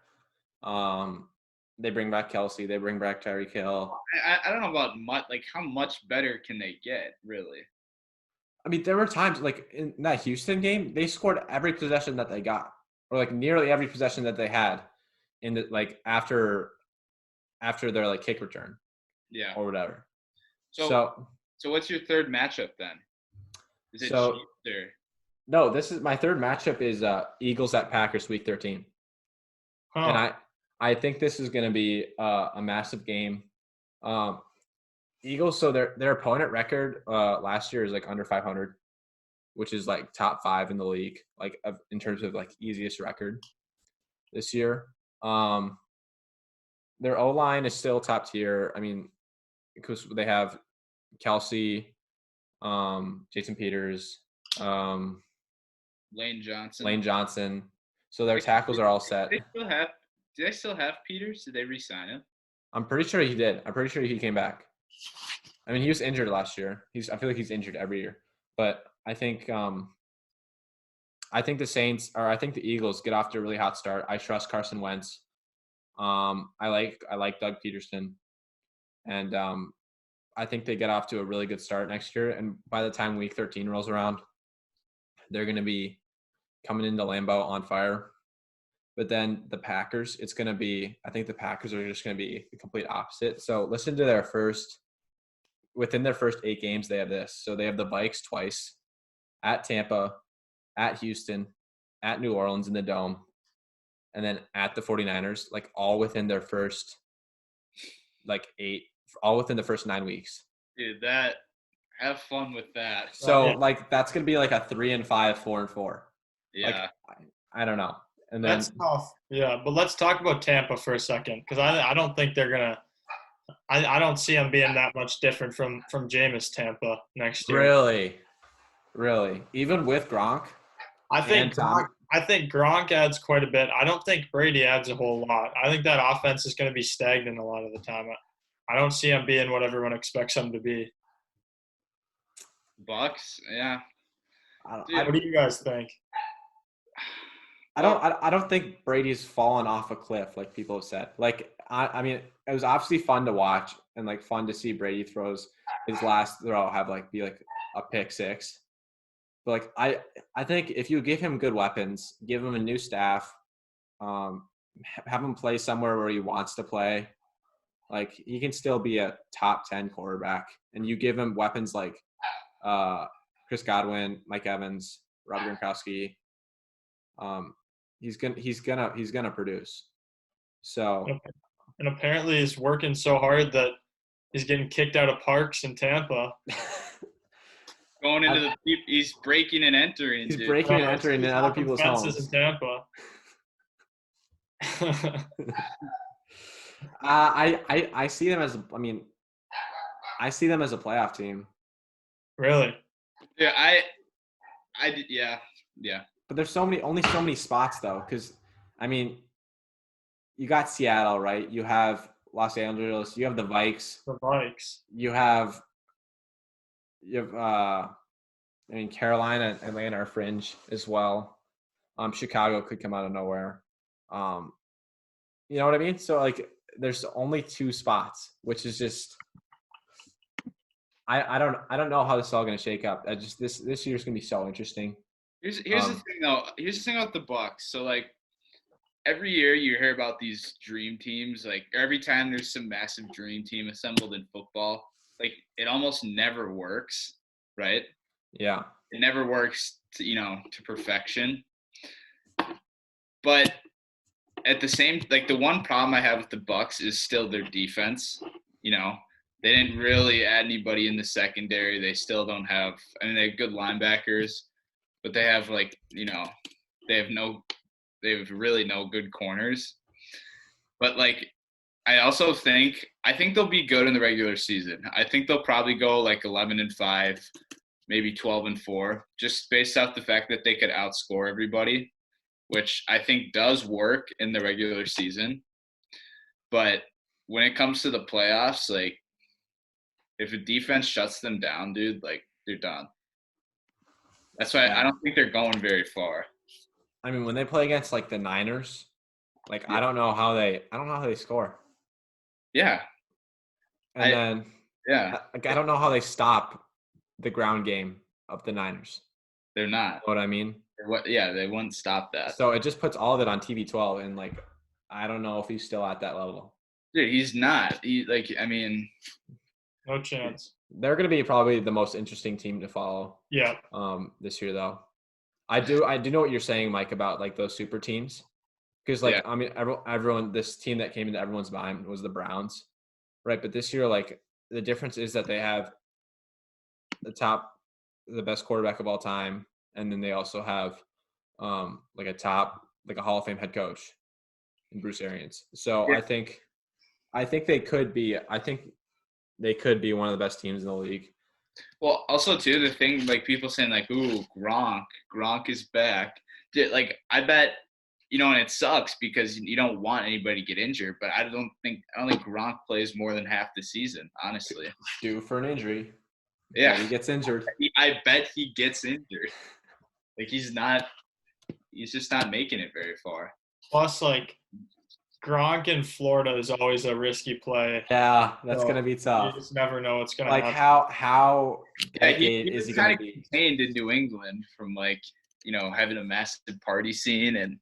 They bring back Kelsey. They bring back Tyreek Hill.
I don't know about much. Like, how much better can they get, really?
I mean, there were times like in that Houston game, they scored every possession that they got, or like nearly every possession that they had, in the like after their like kick return, or whatever. So
what's your third matchup then? Is it Chiefs or?
No, this is my third matchup is Eagles at Packers Week 13, and I think this is going to be a massive game. Eagles, so their opponent record last year is like under 500, which is like top 5 in the league, like in terms of like easiest record this year. Their O-line is still top tier. I mean, because they have Kelsey, Jason Peters,
Lane
Johnson. So their tackles are all set.
Do they still have Peters? Did they re-sign him? I'm
pretty sure he did. I'm pretty sure he came back. I mean, he was injured last year. I feel like he's injured every year. But I think the Saints, or I think the Eagles, get off to a really hot start. I trust Carson Wentz. I like Doug Peterson, and I think they get off to a really good start next year. And by the time Week 13 rolls around, they're going to be coming into Lambeau on fire. But then the Packers, I think the Packers are just going to be the complete opposite. So listen to within their first 8 games, they have this. So they have the Vikes twice, at Tampa, at Houston, at New Orleans in the Dome, and then at the 49ers, like all within their first all within the first 9 weeks.
Dude, have fun with that.
So like that's going to be like a 3-5, 4-4.
Yeah.
Like, I don't know. And then,
that's tough. Yeah, but let's talk about Tampa for a second, because I don't think they're gonna. I don't see them being that much different from Jameis Tampa next year.
Really, even with Gronk.
I think Gronk adds quite a bit. I don't think Brady adds a whole lot. I think that offense is going to be stagnant a lot of the time. I don't see him being what everyone expects him to be.
Bucks, yeah.
What do you guys think?
I don't think Brady's fallen off a cliff like people have said. Like I mean, it was obviously fun to watch and like fun to see Brady throws his last throw be like a pick six. But like I think if you give him good weapons, give him a new staff, have him play somewhere where he wants to play, like he can still be a top 10 quarterback. And you give him weapons like Chris Godwin, Mike Evans, Rob Gronkowski. He's gonna produce. So
and apparently he's working so hard that he's getting kicked out of parks in Tampa.
Going into he's breaking and entering.
He's breaking and entering in other people's homes.
In Tampa.
I see them as I see them as a playoff team.
Really?
Yeah, yeah.
But there's only so many spots though, because I mean, you got Seattle, right? You have Los Angeles. You have the Vikes. You have Carolina and Atlanta are fringe as well. Chicago could come out of nowhere. You know what I mean? So like, there's only 2 spots, which is just I don't know how this is all going to shake up. This year's going to be so interesting.
Here's the thing though. Here's the thing about the Bucks. So like every year you hear about these dream teams. Like every time there's some massive dream team assembled in football, like it almost never works, right?
Yeah.
It never works to perfection. But at the same, like the one problem I have with the Bucks is still their defense. They didn't really add anybody in the secondary. They still don't have. I mean, they have good linebackers, but they have they have really no good corners. But like, I think they'll be good in the regular season. I think they'll probably go like 11-5, maybe 12-4, just based off the fact that they could outscore everybody, which I think does work in the regular season. But when it comes to the playoffs, like if a defense shuts them down, dude, like they're done. That's why I don't think they're going very far.
I mean, when they play against like the Niners, like I don't know how they score.
Yeah.
And I don't know how they stop the ground game of the Niners.
They're not.
You know what I mean?
They wouldn't stop that.
So it just puts all of it on TV12, and like I don't know if he's still at that level.
Dude, he's not.
No chance.
They're going to be probably the most interesting team to follow.
Yeah.
This year though, I do know what you're saying, Mike, about like those super teams, because I mean everyone, this team that came into everyone's mind was the Browns, right? But this year, like the difference is that they have the best quarterback of all time, and then they also have like a Hall of Fame head coach in Bruce Arians. So I think they could be. I think they could be one of the best teams in the league.
Well, also too, the thing like people saying like, "Ooh, Gronk is back." Dude, like I bet and it sucks because you don't want anybody to get injured. But I don't think Gronk plays more than half the season, honestly.
Due for an injury.
Yeah,
he gets injured.
I bet he gets injured. Like he's just not making it very far.
Plus, like Gronk in Florida is always a risky play.
Yeah, that's gonna be tough.
You just never know what's gonna
happen.
Like
how
is he gonna be contained in New England from having a massive party scene and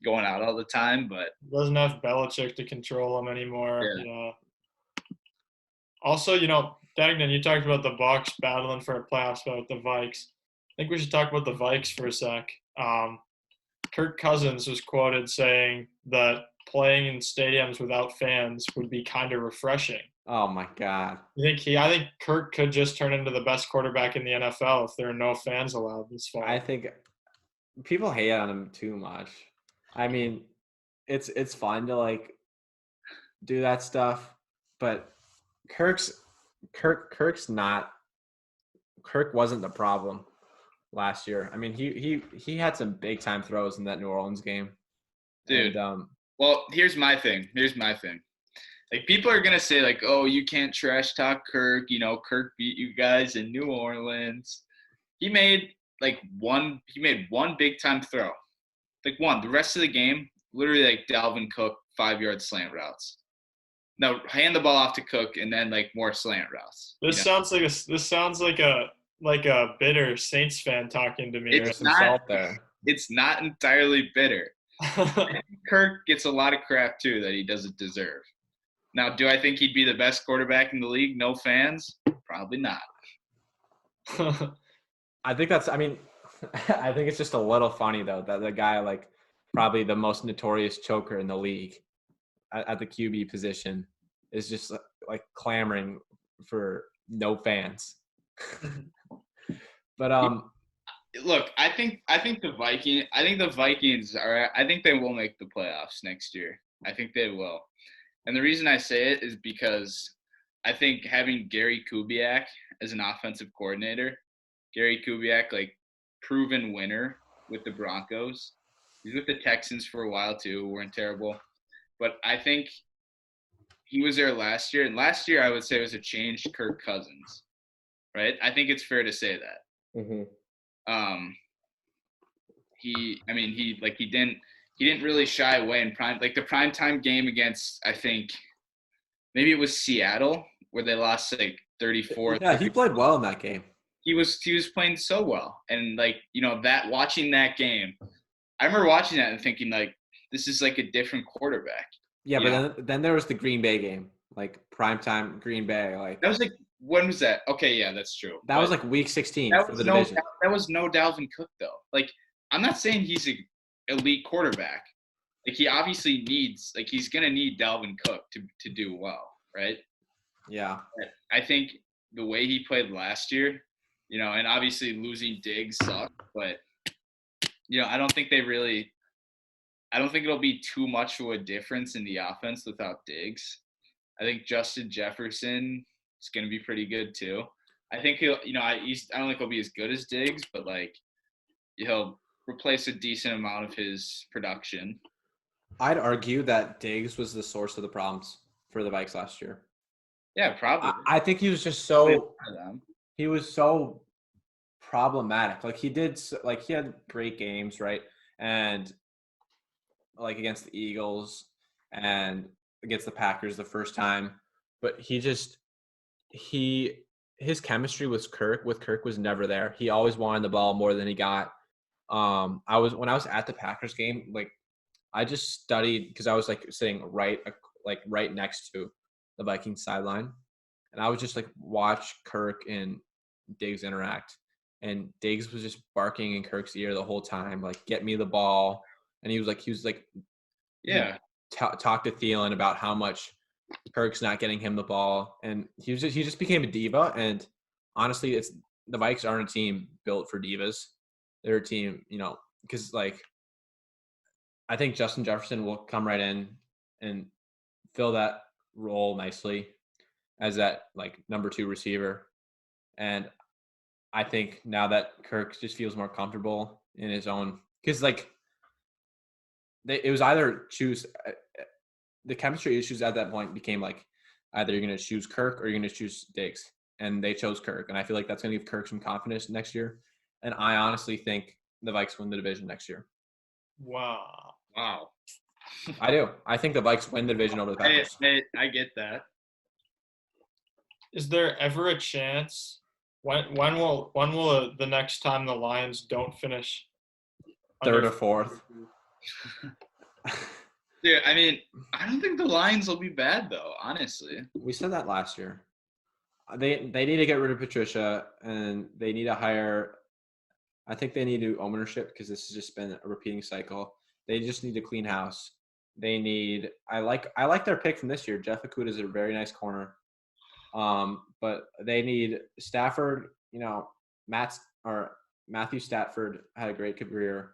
going out all the time, but
doesn't have Belichick to control him anymore.
Yeah.
Also, Dagnan, you talked about the Bucs battling for a playoff spot with the Vikes. I think we should talk about the Vikes for a sec. Kirk Cousins was quoted saying that playing in stadiums without fans would be kind of refreshing.
Oh my God!
I think Kirk could just turn into the best quarterback in the NFL if there are no fans allowed this fall.
I think people hate on him too much. I mean, it's fun to like do that stuff, but Kirk wasn't the problem last year. I mean, he had some big time throws in that New Orleans game.
Dude. Well, here's my thing. Like, people are gonna say, like, oh, you can't trash talk Kirk. You know, Kirk beat you guys in New Orleans. He made one big time throw. Like, one. The rest of the game, literally, like, Dalvin Cook 5-yard slant routes. Now hand the ball off to Cook and then like more slant routes.
This sounds like a bitter Saints fan talking to me.
It's not
there.
It's not entirely bitter. Kirk gets a lot of crap too that he doesn't deserve. Now, do I think he'd be the best quarterback in the league? No fans? Probably not.
I think it's just a little funny though that the guy, like, probably the most notorious choker in the league at the QB position is just like clamoring for no fans. But
look, I think the Vikings are. I think they will make the playoffs next year. I think they will, and the reason I say it is because I think having Gary Kubiak as an offensive coordinator, Gary Kubiak, like, proven winner with the Broncos. He's with the Texans for a while too, who weren't terrible, but I think he was there last year, and last year I would say it was a changed Kirk Cousins, right? I think it's fair to say that.
mm-hmm.
He didn't really shy away in the primetime game against, I think maybe it was Seattle where they lost like 34.
Yeah, he played well in that game.
He was playing so well, and like, you know, watching that game, I remember watching that and thinking, like, this is like a different quarterback.
Yeah, but then there was the Green Bay game, like primetime Green Bay. Like,
that was like, when was that? Okay, yeah, that's true.
That was like week 16 for the division.
That was no Dalvin Cook though. Like, I'm not saying he's an elite quarterback. Like, he obviously needs, like, he's gonna need Dalvin Cook to do well, right?
Yeah.
But I think the way he played last year, you know, and obviously losing Diggs sucked, but, you know, I don't think it'll be too much of a difference in the offense without Diggs. I think Justin Jefferson is going to be pretty good too. I think I don't think he'll be as good as Diggs, but like, he'll replace a decent amount of his production.
I'd argue that Diggs was the source of the problems for the Vikes last year.
Yeah, probably.
I think he was just he was so problematic. Like, he had great games, right? And like against the Eagles and against the Packers the first time, but his chemistry with Kirk was never there. He always wanted the ball more than he got. When I was at the Packers game, like, I just studied because I was like sitting right next to the Vikings sideline, and I was just like watch Kirk and Diggs interact, and Diggs was just barking in Kirk's ear the whole time, like, get me the ball. And he was like,
yeah,
talk to Thielen about how much Kirk's not getting him the ball, and he just became a diva. And honestly, the Vikes aren't a team built for divas. They're a team, you know, because like, I think Justin Jefferson will come right in and fill that role nicely as that like number 2 receiver. And I think now that Kirk just feels more comfortable in his own, because like, it was either choose the chemistry issues at that point became like either you're going to choose Kirk or you're going to choose Diggs, and they chose Kirk, and I feel like that's going to give Kirk some confidence next year, and I honestly think the Vikes win the division next year.
Wow.
I do. I think the Vikes win the division over the Packers.
I get that.
Is there ever a chance? When will the next time the Lions don't finish
3rd or 4th?
Dude, I mean, I don't think the Lions will be bad though, honestly.
We said that last year. They need to get rid of Patricia, and they need to hire. I think they need new ownership because this has just been a repeating cycle. They just need to clean house. They need. I like their pick from this year. Jeff Okudah is a very nice corner. But they need Stafford. You know, Matthew Stafford had a great career.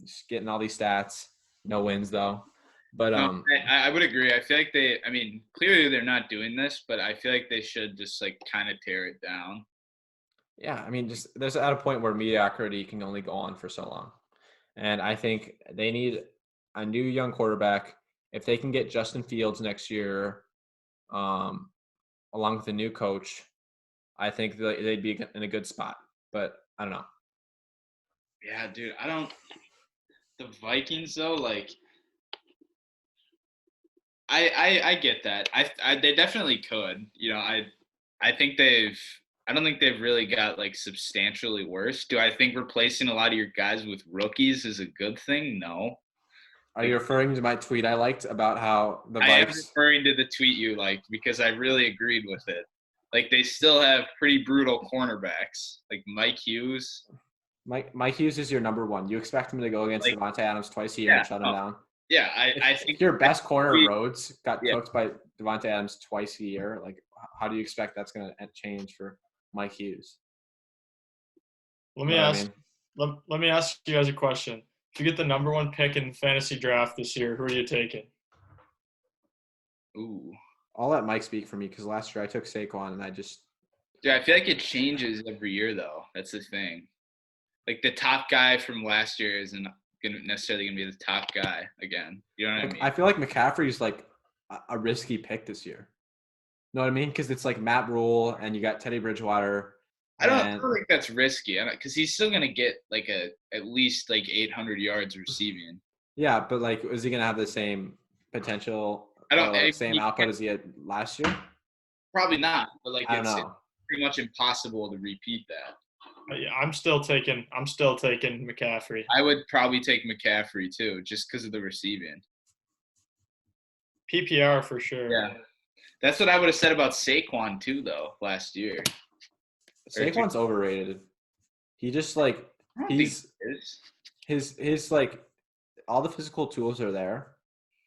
Just getting all these stats. No wins though. But
I would agree. I feel like clearly they're not doing this, but I feel like they should just like kind of tear it down.
Yeah, I mean, just there's at a point where mediocrity can only go on for so long. And I think they need a new young quarterback if they can get Justin Fields next year, along with a new coach, I think they'd be in a good spot. But I don't know.
Yeah, dude, I don't. The Vikings though, like, I get that. They definitely could. You know, I think they've. I don't think they've really got like substantially worse. Do I think replacing a lot of your guys with rookies is a good thing? No.
Are you referring to my tweet I liked about how the
I am
Vikes?
referring to the tweet you liked because I really agreed with it. Like they still have pretty brutal cornerbacks, like Mike Hughes.
Mike Hughes is your number one. You expect him to go against
Like,
Devontae Adams twice a year and shut him down.
Yeah, I think
If your best corner Rhodes got
Yeah.
cooked by Devontae Adams twice a year, like how do you expect that's going to change for Mike Hughes?
Let me ask you guys a question. If you get the number one pick in the fantasy draft this year, who are you taking?
Ooh.
I'll let Mike speak for me because last year I took Saquon and I just.
Yeah, I feel like it changes every year though. That's the thing. Like the top guy from last year isn't necessarily gonna be the top guy again. You know what I mean?
I feel like McCaffrey's like a risky pick this year. Know what I mean? Because it's like Matt Rule and you got Teddy Bridgewater.
I don't think that's risky. Because he's still gonna get like at least like 800 yards receiving.
Yeah, but like, is he gonna have the same potential? Same output as he had last year?
Probably not. But like,
it's
pretty much impossible to repeat that.
I'm still taking McCaffrey.
I would probably take McCaffrey too, just because of the receiving.
PPR for sure.
Yeah, that's what I would have said about Saquon too, though, last year.
Saquon's overrated. He just like his like all the physical tools are there,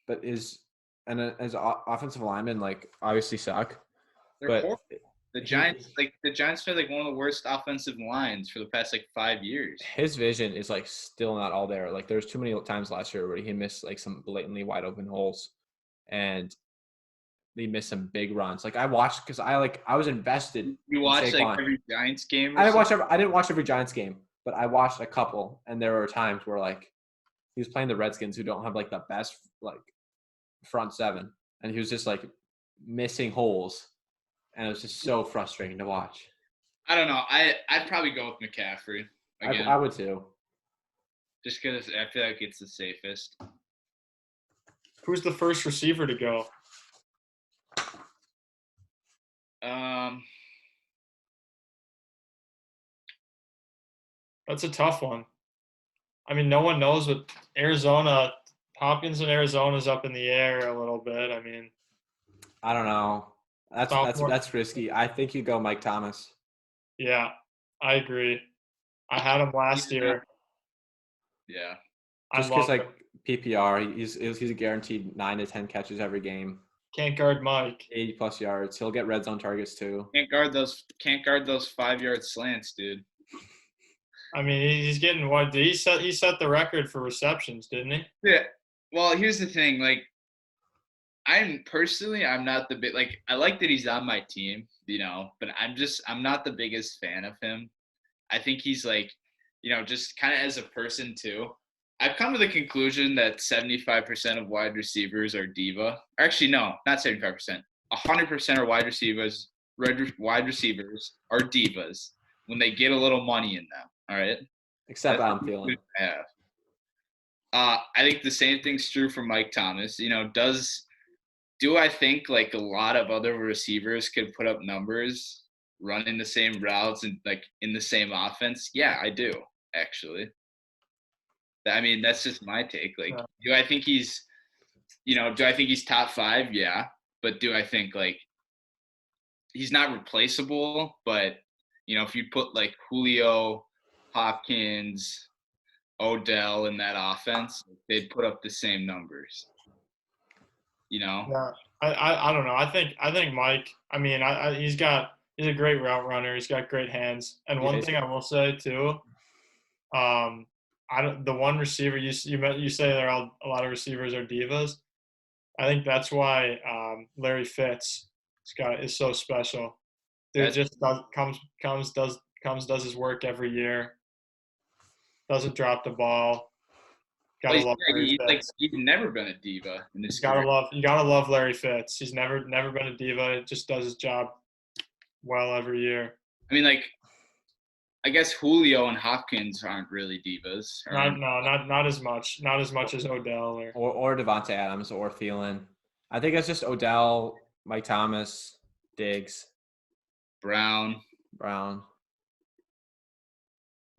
but his offensive linemen like obviously suck.
They're horrible. The Giants had like one of the worst offensive lines for the past like 5 years.
His vision is like still not all there. Like there's too many times last year where he missed like some blatantly wide open holes, and they missed some big runs. Like I watched because I was invested.
You watched like every Giants game?
I didn't watch every Giants game, but I watched a couple, and there were times where like he was playing the Redskins, who don't have like the best like front seven, and he was just like missing holes. And it was just so frustrating to watch.
I don't know. I'd probably go with McCaffrey again.
I would too. Just
because I feel like it's the safest.
Who's the first receiver to go? That's a tough one. I mean, no one knows what Arizona. Hopkins in Arizona is up in the air a little bit. I mean,
I don't know. That's risky. I think you go Mike Thomas.
Yeah, I agree. I had him last year.
Yeah.
Just because like PPR, he's a guaranteed 9 to 10 catches every game.
Can't guard Mike.
80+ yards. He'll get red zone targets too.
Can't guard those 5-yard slants, dude.
I mean, he's getting what? He set the record for receptions, didn't he?
Yeah. Well, here's the thing. Like, I'm not the big, like, I like that he's on my team, you know, but I'm not the biggest fan of him. I think he's like, you know, just kind of as a person too. I've come to the conclusion that 75% of wide receivers are diva. Actually, no, not 75%. 100% of wide receivers are divas when they get a little money in them. All right.
Except Adam Thielen.
I think the same thing's true for Mike Thomas. You know, do I think like a lot of other receivers could put up numbers running the same routes and like in the same offense? Yeah, I do actually. I mean, that's just my take. Like, do I think he's top 5? Yeah. But do I think like he's not replaceable? But, you know, if you put like Julio, Hopkins, Odell in that offense, they'd put up the same numbers. You know?
Yeah. I don't know. I think Mike, I mean, he's a great route runner. He's got great hands. And one thing I will say too, the one receiver you say there are a lot of receivers are divas. I think that's why Larry Fitz is so special. Dude just does his work every year. Doesn't drop the ball. Gotta love Larry Fitz.
He's never been a diva in his
You
career.
gotta love Larry Fitz. He's never been a diva. It just does his job well every year.
I mean, like, I guess Julio and Hopkins aren't really divas.
Not as much. Not as much as Odell
or Devontae Adams or Thielen. I think it's just Odell, Mike Thomas, Diggs,
Brown.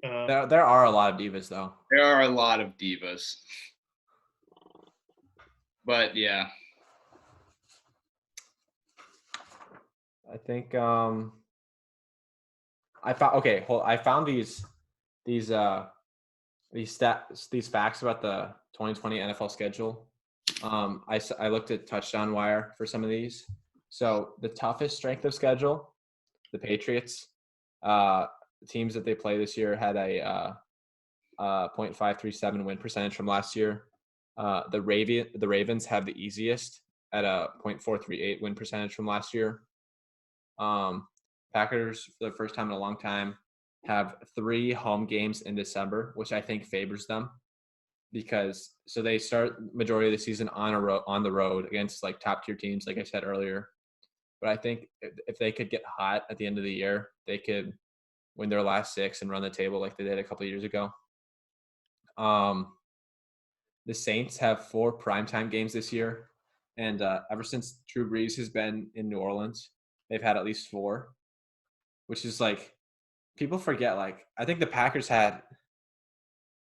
There are a lot of divas though.
There are a lot of divas. But yeah.
I think I found these facts about the 2020 NFL schedule. I looked at Touchdown Wire for some of these. So the toughest strength of schedule, the Patriots, the teams that they play this year had a .537 win percentage from last year. The Ravens have the easiest at a .438 win percentage from last year. Packers, for the first time in a long time, have 3 home games in December, which I think favors them because they start majority of the season on the road against like top tier teams, like I said earlier. But I think if they could get hot at the end of the year, they could win their last 6 and run the table like they did a couple of years ago. The Saints have 4 primetime games this year, and ever since Drew Brees has been in New Orleans, they've had at least 4, which is like people forget. Like I think the Packers had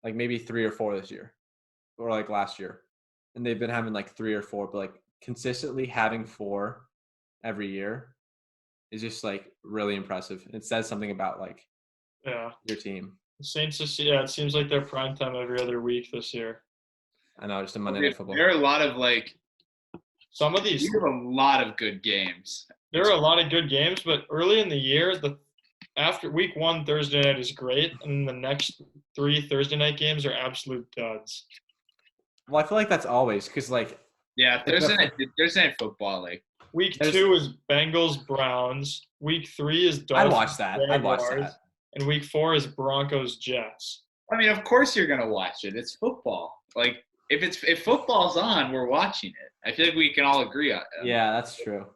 like maybe 3 or 4 this year, or like last year, and they've been having like 3 or 4, but like consistently having 4 every year is just like really impressive. It says something about like your team.
The Saints it seems like they're primetime every other week this year.
I know, just a Monday Night Football.
There are a lot of like
some of these.
We have a lot of good games.
There are a lot of good games, but early in the year, after week 1 Thursday night is great, and the next 3 Thursday night games are absolute duds.
Well, I feel like that's always because like
Thursday night football like.
Week 2 is Bengals Browns. Week 3 is Dolphins.
I'd watch that.
And week 4 is Broncos Jets.
I mean, of course you're gonna watch it. It's football. Like if football's on, we're watching it. I feel like we can all agree on it.
Yeah, that's true.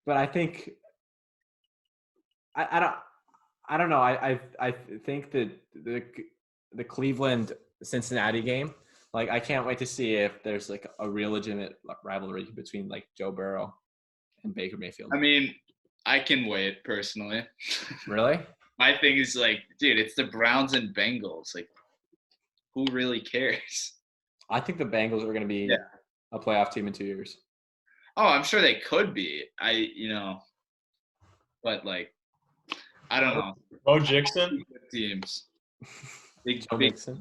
But I think I don't know. I think that the Cleveland Cincinnati game, like I can't wait to see if there's like a real legitimate rivalry between like Joe Burrow and Baker Mayfield.
I mean, I can wait personally.
Really?
My thing is like, dude, it's the Browns and Bengals. Like, who really cares?
I think the Bengals are going to be a playoff team in 2 years.
Oh, I'm sure they could be. But like, I don't know.
Bo Jackson
teams.
Big teams. All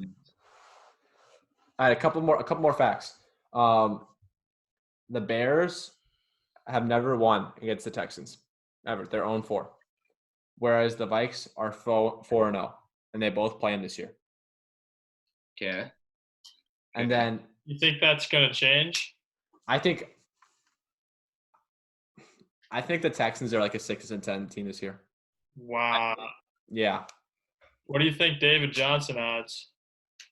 right, a couple more facts. The Bears have never won against the Texans ever. They're 0-4. Whereas the Vikes are 4-0, and they both play them this year.
Okay.
And then
you think that's going to change?
I think the Texans are like a 6-10 team this year.
Wow.
Yeah.
What do you think David Johnson odds?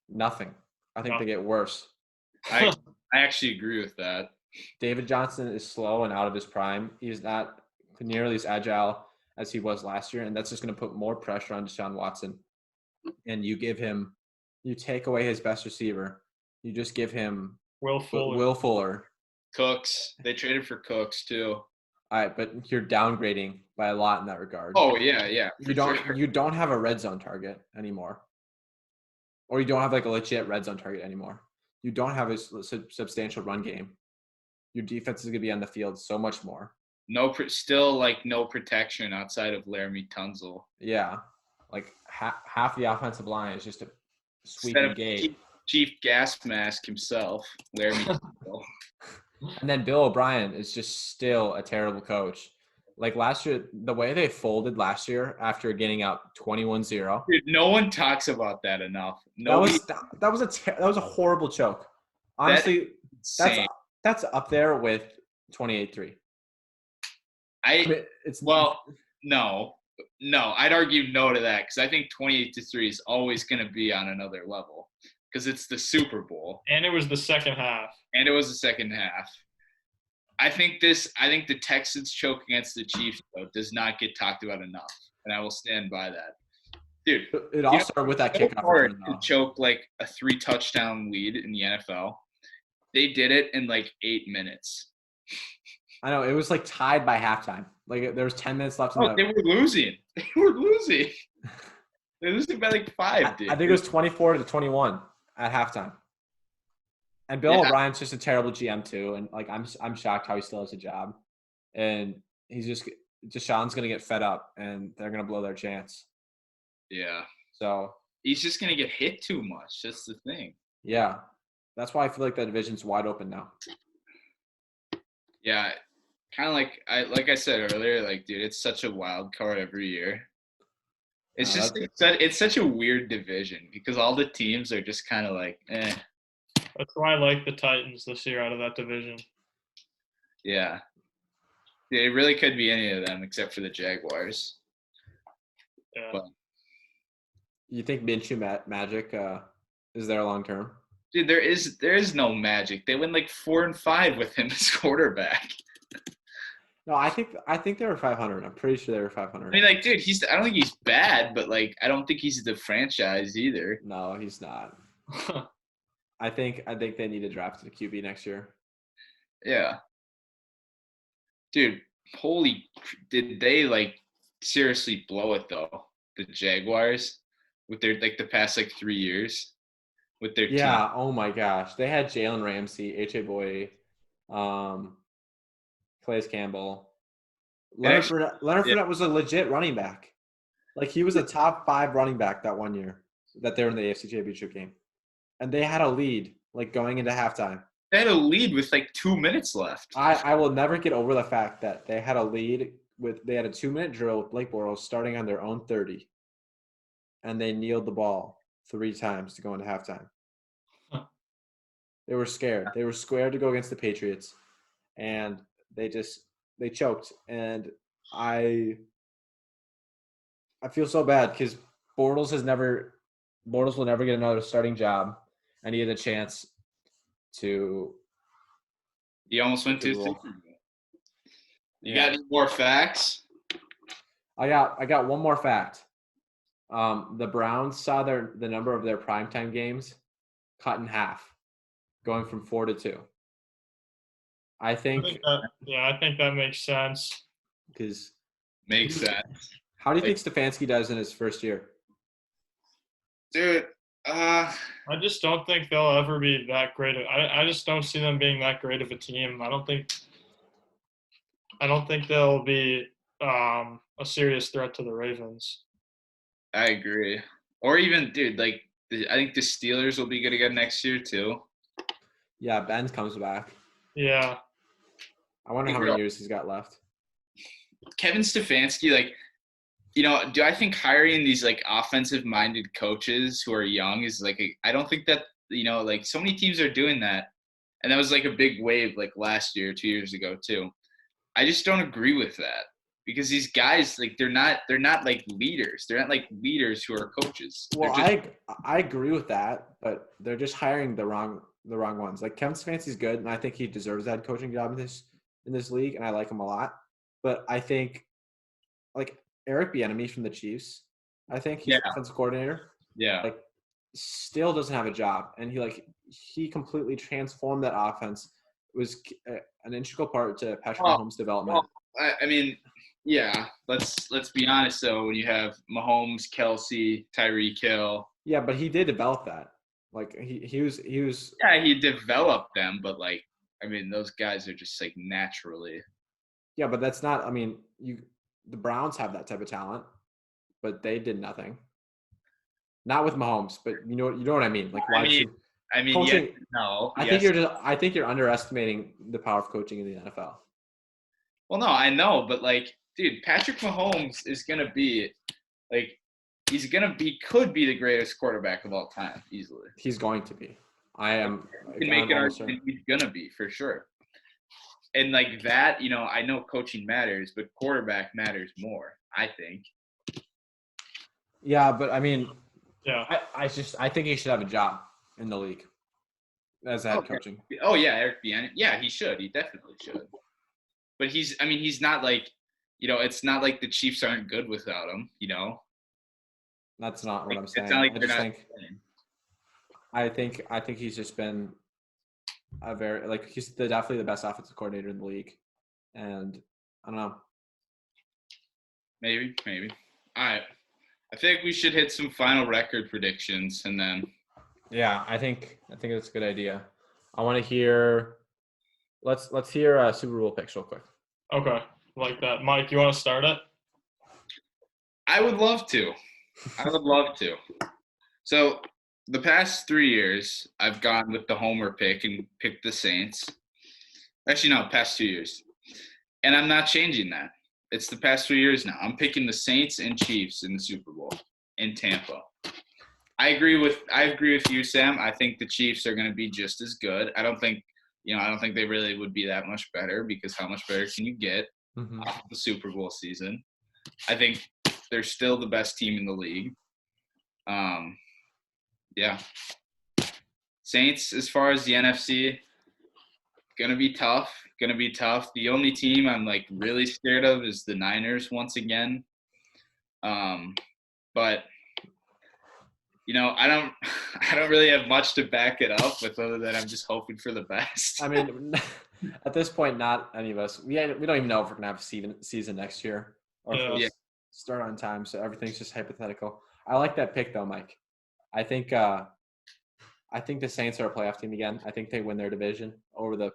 Nothing. I think they get worse.
I actually agree with that.
David Johnson is slow and out of his prime. He's not nearly as agile as he was last year, and that's just going to put more pressure on Deshaun Watson. And you take away his best receiver. You just give him
Will
Fuller.
Cooks. They traded for Cooks too.
All right, but you're downgrading by a lot in that regard.
Oh yeah.
You don't have a red zone target anymore, or you don't have like a legit red zone target anymore. You don't have a substantial run game. Your defense is going to be on the field so much more.
Still like no protection outside of Laramie Tunzel.
Yeah, like half the offensive line is just a sweeping gate.
Chief Gas Mask himself, Laramie Tunzel.
And then Bill O'Brien is just still a terrible coach. Like last year, the way they folded last year after getting up 21-0.
Dude, no one talks about that enough.
That was a horrible choke. Honestly, that's up there with 28-3.
No, I'd argue no to that because I think 28-3 is always going to be on another level. because it's the Super Bowl.
And it was the second half.
And it was the second half. I think the Texans choke against the Chiefs, though, does not get talked about enough. And I will stand by that. Dude,
It all started with that kickoff return,
to
though.
choke like a 3-touchdown lead in the NFL. They did it in like 8 minutes.
I know. It was like tied by halftime. Like there was 10 minutes left in
They were losing. They were losing. They were losing by like 5, dude.
I think it was 24-21 at halftime. And Bill O'Brien's just a terrible GM too. And like I'm shocked how he still has a job. And he's Deshaun's gonna get fed up and they're gonna blow their chance.
Yeah.
So
he's just gonna get hit too much. That's the thing.
Yeah. That's why I feel like that division's wide open now.
Yeah. Kind of like I said earlier, like, dude, it's such a wild card every year. It's it's such a weird division because all the teams are just kind of like, eh.
That's why I like the Titans this year out of that division.
Yeah. It really could be any of them except for the Jaguars.
Yeah.
But,
you think Minshew magic is there long term?
Dude, there is no magic. They win like 4-5 with him as quarterback.
No, I think they were 500. I'm pretty sure they were 500.
I mean, like, dude, I don't think he's bad, but like, I don't think he's the franchise either.
No, he's not. I think they need to draft a QB next year.
Yeah. Dude, did they like seriously blow it though? The Jaguars with their like the past like 3 years with their team.
Oh my gosh. They had Jalen Ramsey, H.A. Boye, Calais Campbell. Leonard Fournette was a legit running back. Like he was a top 5 running back that one year that they were in the AFC Championship game. And they had a lead like going into halftime.
They had a lead with like 2 minutes left.
I will never get over the fact that they had a lead they had a 2-minute drill with Blake Bortles starting on their own 30. And they kneeled the ball 3 times to go into halftime.
Huh.
They were scared. They were scared to go against the Patriots. And they choked. And I feel so bad because Bortles will never get another starting job. And he had a chance to.
He almost went to Super Bowl. You got any more facts?
I got one more fact. The Browns saw the number of their primetime games cut in half, going from 4 to 2. I think
that makes sense.
Because
makes sense.
How do you think Stefanski does in his first year?
Dude,
I just don't think they'll ever be that great. I just don't see them being that great of a team. I don't think they'll be a serious threat to the Ravens.
I agree. Or even, dude, like I think the Steelers will be good again next year too.
Yeah, Ben comes back.
Yeah.
I wonder how many years he's got left.
Kevin Stefanski, like, you know, do I think hiring these like offensive-minded coaches who are young is like I don't think that, you know, like so many teams are doing that, and that was like a big wave like last year, 2 years ago too. I just don't agree with that because these guys like they're not like leaders. They're not like leaders who are coaches.
Well, I agree with that, but they're just hiring the wrong ones. Like Kevin Stefanski's good, and I think he deserves that coaching job in this league, and I like him a lot. But I think like Eric Bieniemy from the Chiefs, I think he's offensive coordinator.
Yeah.
Like still doesn't have a job, and he completely transformed that offense. It was an integral part to Patrick Mahomes' development.
Well, I mean, yeah. Let's be honest though. When you have Mahomes, Kelsey, Tyreek Hill.
Yeah, but he did develop that. Like he was.
Yeah, he developed them, but like I mean, those guys are just like naturally.
Yeah, but that's not. I mean, the Browns have that type of talent, but they did nothing. Not with Mahomes, but you know what I mean. Like, why coaching?
Yeah, no.
I think you're underestimating the power of coaching in the NFL.
Well, no, I know, but like, dude, Patrick Mahomes is gonna be like, he could be the greatest quarterback of all time easily.
He's going to be. I am.
You can make an argument he's gonna be for sure. And like that, you know, I know coaching matters, but quarterback matters more, I think.
Yeah, but I mean,
yeah,
I think he should have a job. in the league as head coaching.
Oh yeah, Eric Bieniemy. Yeah, he should. He definitely should. But he's not like, it's not like the Chiefs aren't good without him.
That's not what I'm saying.
It's not like
I
they're
just
not
think
playing.
I think he's just been a very he's definitely the best offensive coordinator in the league, and I don't know.
Maybe. All right. I think we should hit some final record predictions, and then.
Yeah, I think that's a good idea. I want to hear. Let's hear Super Bowl picks real quick.
Okay, like that. Mike, you want to start it?
I would love to. So the past 3 years, I've gone with the homer pick and picked the Saints. Actually, no, past 2 years. And I'm not changing that. It's the past 3 years now. I'm picking the Saints and Chiefs in the Super Bowl in Tampa. I agree with you, Sam. I think the Chiefs are going to be just as good. I don't think they really would be that much better, because how much better can you get off of the Super Bowl season? I think they're still the best team in the league. Yeah. Saints, as far as the NFC, gonna be tough. The only team I'm really scared of is the Niners once again. But I don't really have much to back it up with, other than I'm just hoping for the best.
I mean, at this point, not any of us. We don't even know if we're gonna have a season next year or if we'll start on time. So everything's just hypothetical. I like that pick though, Mike. I think the Saints are a playoff team again. I think they win their division over the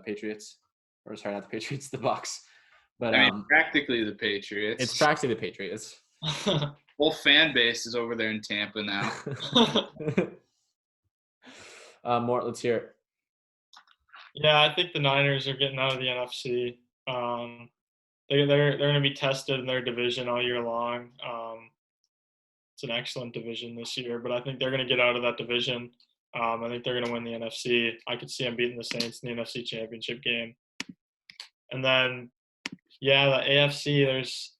Patriots. Or sorry, not the Patriots, the Bucks. But
practically the Patriots.
It's practically the Patriots.
Whole fan base is over there in Tampa now.
Let's hear it.
Yeah, I think the Niners are getting out of the NFC. They're going to be tested in their division all year long. It's an excellent division this year, but I think they're going to get out of that division. I think they're going to win the NFC. I could see them beating the Saints in the NFC Championship game. And then, the AFC, there's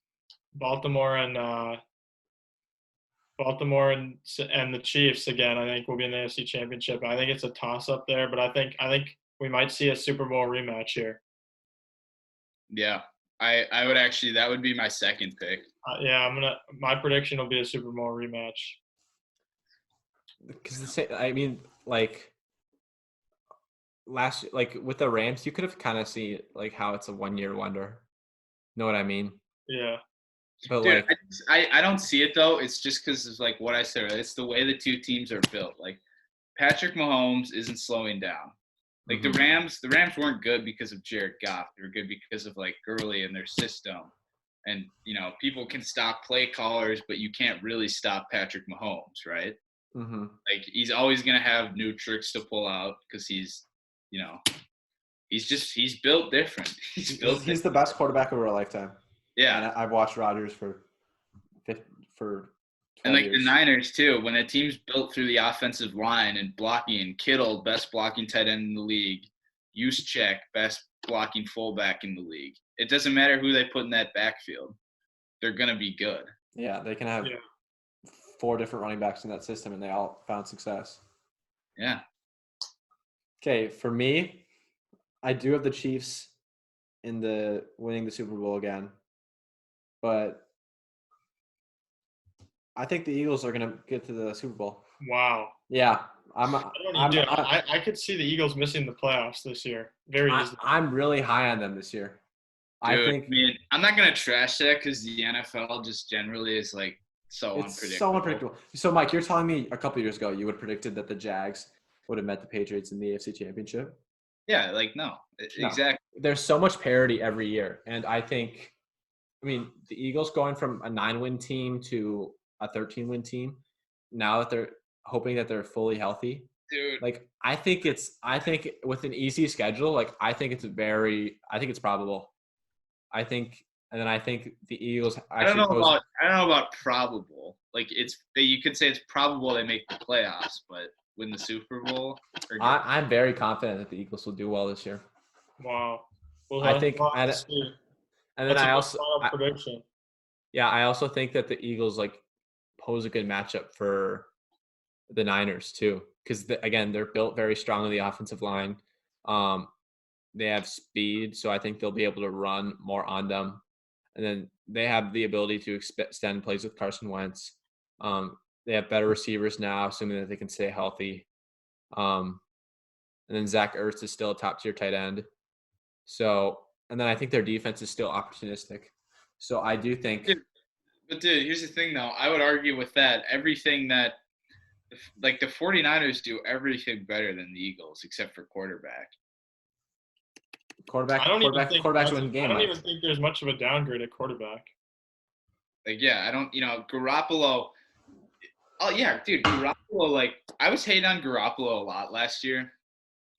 Baltimore and the Chiefs again. I think will be in the AFC Championship. I think it's a toss-up there, but I think we might see a Super Bowl rematch here.
Yeah,
I would actually. That would be my second pick.
My prediction will be a Super Bowl rematch.
Because last with the Rams, you could have kind of seen how it's a 1-year wonder. Know what I mean?
Yeah.
But dude, I don't see it though. It's just because it's what I said. It's the way the two teams are built. Patrick Mahomes isn't slowing down. The Rams weren't good because of Jared Goff. They were good because of Gurley and their system. And people can stop play callers, but you can't really stop Patrick Mahomes, right?
Mm-hmm.
He's always gonna have new tricks to pull out because he's built different. He's
the best quarterback of our lifetime.
Yeah,
and I've watched Rodgers for
12 years.
The
Niners too. When a team's built through the offensive line and blocking, Kittle, best blocking tight end in the league, Juszczyk, best blocking fullback in the league. It doesn't matter who they put in that backfield; they're gonna be good.
Yeah, they can have 4 different running backs in that system, and they all found success.
Yeah.
Okay, for me, I do have the Chiefs in winning the Super Bowl again, but I think the Eagles are going to get to the Super Bowl.
Wow.
Yeah,
I could see the Eagles missing the playoffs this year. Very easily.
I'm really high on them this year.
Dude, I'm not going to trash that because the NFL just generally is so unpredictable.
So, Mike, you're telling me a couple of years ago you would have predicted that the Jags would have met the Patriots in the AFC Championship?
Yeah, no. Exactly.
There's so much parity every year, and I think, the Eagles going from a 9-win team to a 13-win team, now that they're hoping that they're fully healthy.
Dude.
I think with an easy schedule, I think it's probable. I think the Eagles actually
I don't know about probable. You could say it's probable they make the playoffs, but win the Super Bowl.
I'm very confident that the Eagles will do well this year.
Wow.
Prediction. Yeah, I also think that the Eagles pose a good matchup for the Niners too, because again, they're built very strong on the offensive line. They have speed, so I think they'll be able to run more on them. And then they have the ability to extend plays with Carson Wentz. They have better receivers now, assuming that they can stay healthy. And then Zach Ertz is still a top-tier tight end. So, and then I think their defense is still opportunistic. So I do think.
But dude, here's the thing though. I would argue with that. Everything that, like the 49ers do everything better than the Eagles except for quarterback.
Quarterbacks win game.
I don't even think there's much of a downgrade at quarterback.
Like, yeah, I don't, Garoppolo. Oh, yeah, dude, Garoppolo, like, I was hating on Garoppolo a lot last year.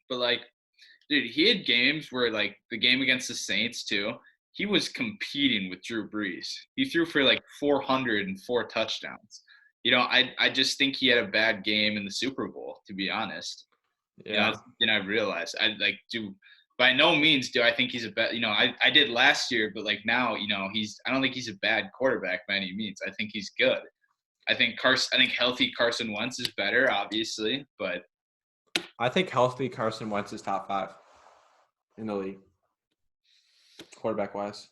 But, like, dude, he had games where, like, the game against the Saints, too, he was competing with Drew Brees. He threw for, like, 404 touchdowns. I just think he had a bad game in the Super Bowl, to be honest.
Yeah.
That's something I realized. By no means do I think he's a bad, I did last year, but like now, I don't think he's a bad quarterback by any means. I think he's good. I think healthy Carson Wentz is better, obviously, but
I think healthy Carson Wentz is top 5 in the league, quarterback wise.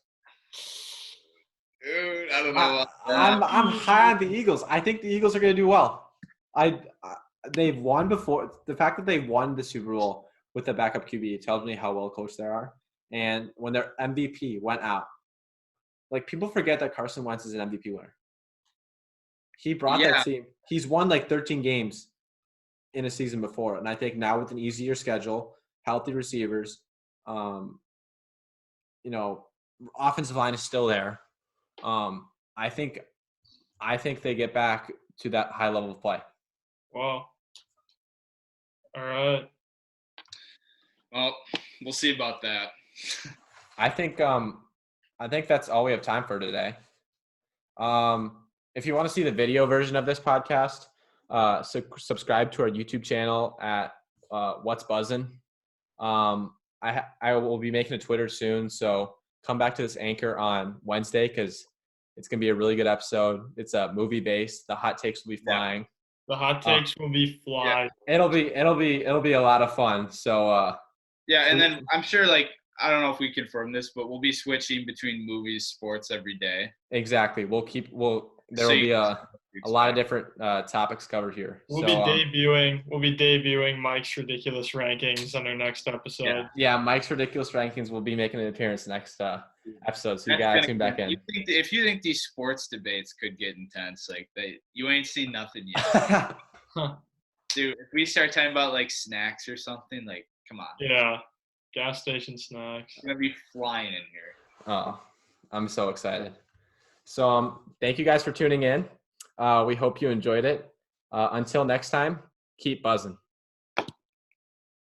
Dude, I don't know.
I'm high on the Eagles. I think the Eagles are going to do well. They've won before. The fact that they won the Super Bowl with the backup QB tells me how well coached they are. And when their MVP went out, like people forget that Carson Wentz is an MVP winner. He brought that team. He's won like 13 games in a season before. And I think now with an easier schedule, healthy receivers, offensive line is still there. I think they get back to that high level of play.
Well, all right.
Well, we'll see about that.
I think that's all we have time for today. If you want to see the video version of this podcast, subscribe to our YouTube channel at What's Buzzin. I will be making a Twitter soon, so come back to this Anchor on Wednesday because it's gonna be a really good episode. It's movie based. The hot takes will be flying.
Yeah. The hot takes will be flying.
Yeah. It'll be a lot of fun. So
yeah, and then I'm sure I don't know if we confirm this, but we'll be switching between movies, sports every day.
Exactly. There will be a lot of different topics covered here.
We'll be debuting Mike's ridiculous rankings on our next episode.
Yeah, Mike's ridiculous rankings will be making an appearance next episode. So you gotta tune back in.
If you think these sports debates could get intense, you ain't seen nothing yet. Dude, if we start talking about snacks or something, come on.
Yeah, gas station snacks.
It's gonna be flying in here.
Oh, I'm so excited. So thank you guys for tuning in. We hope you enjoyed it. Until next time, keep buzzing.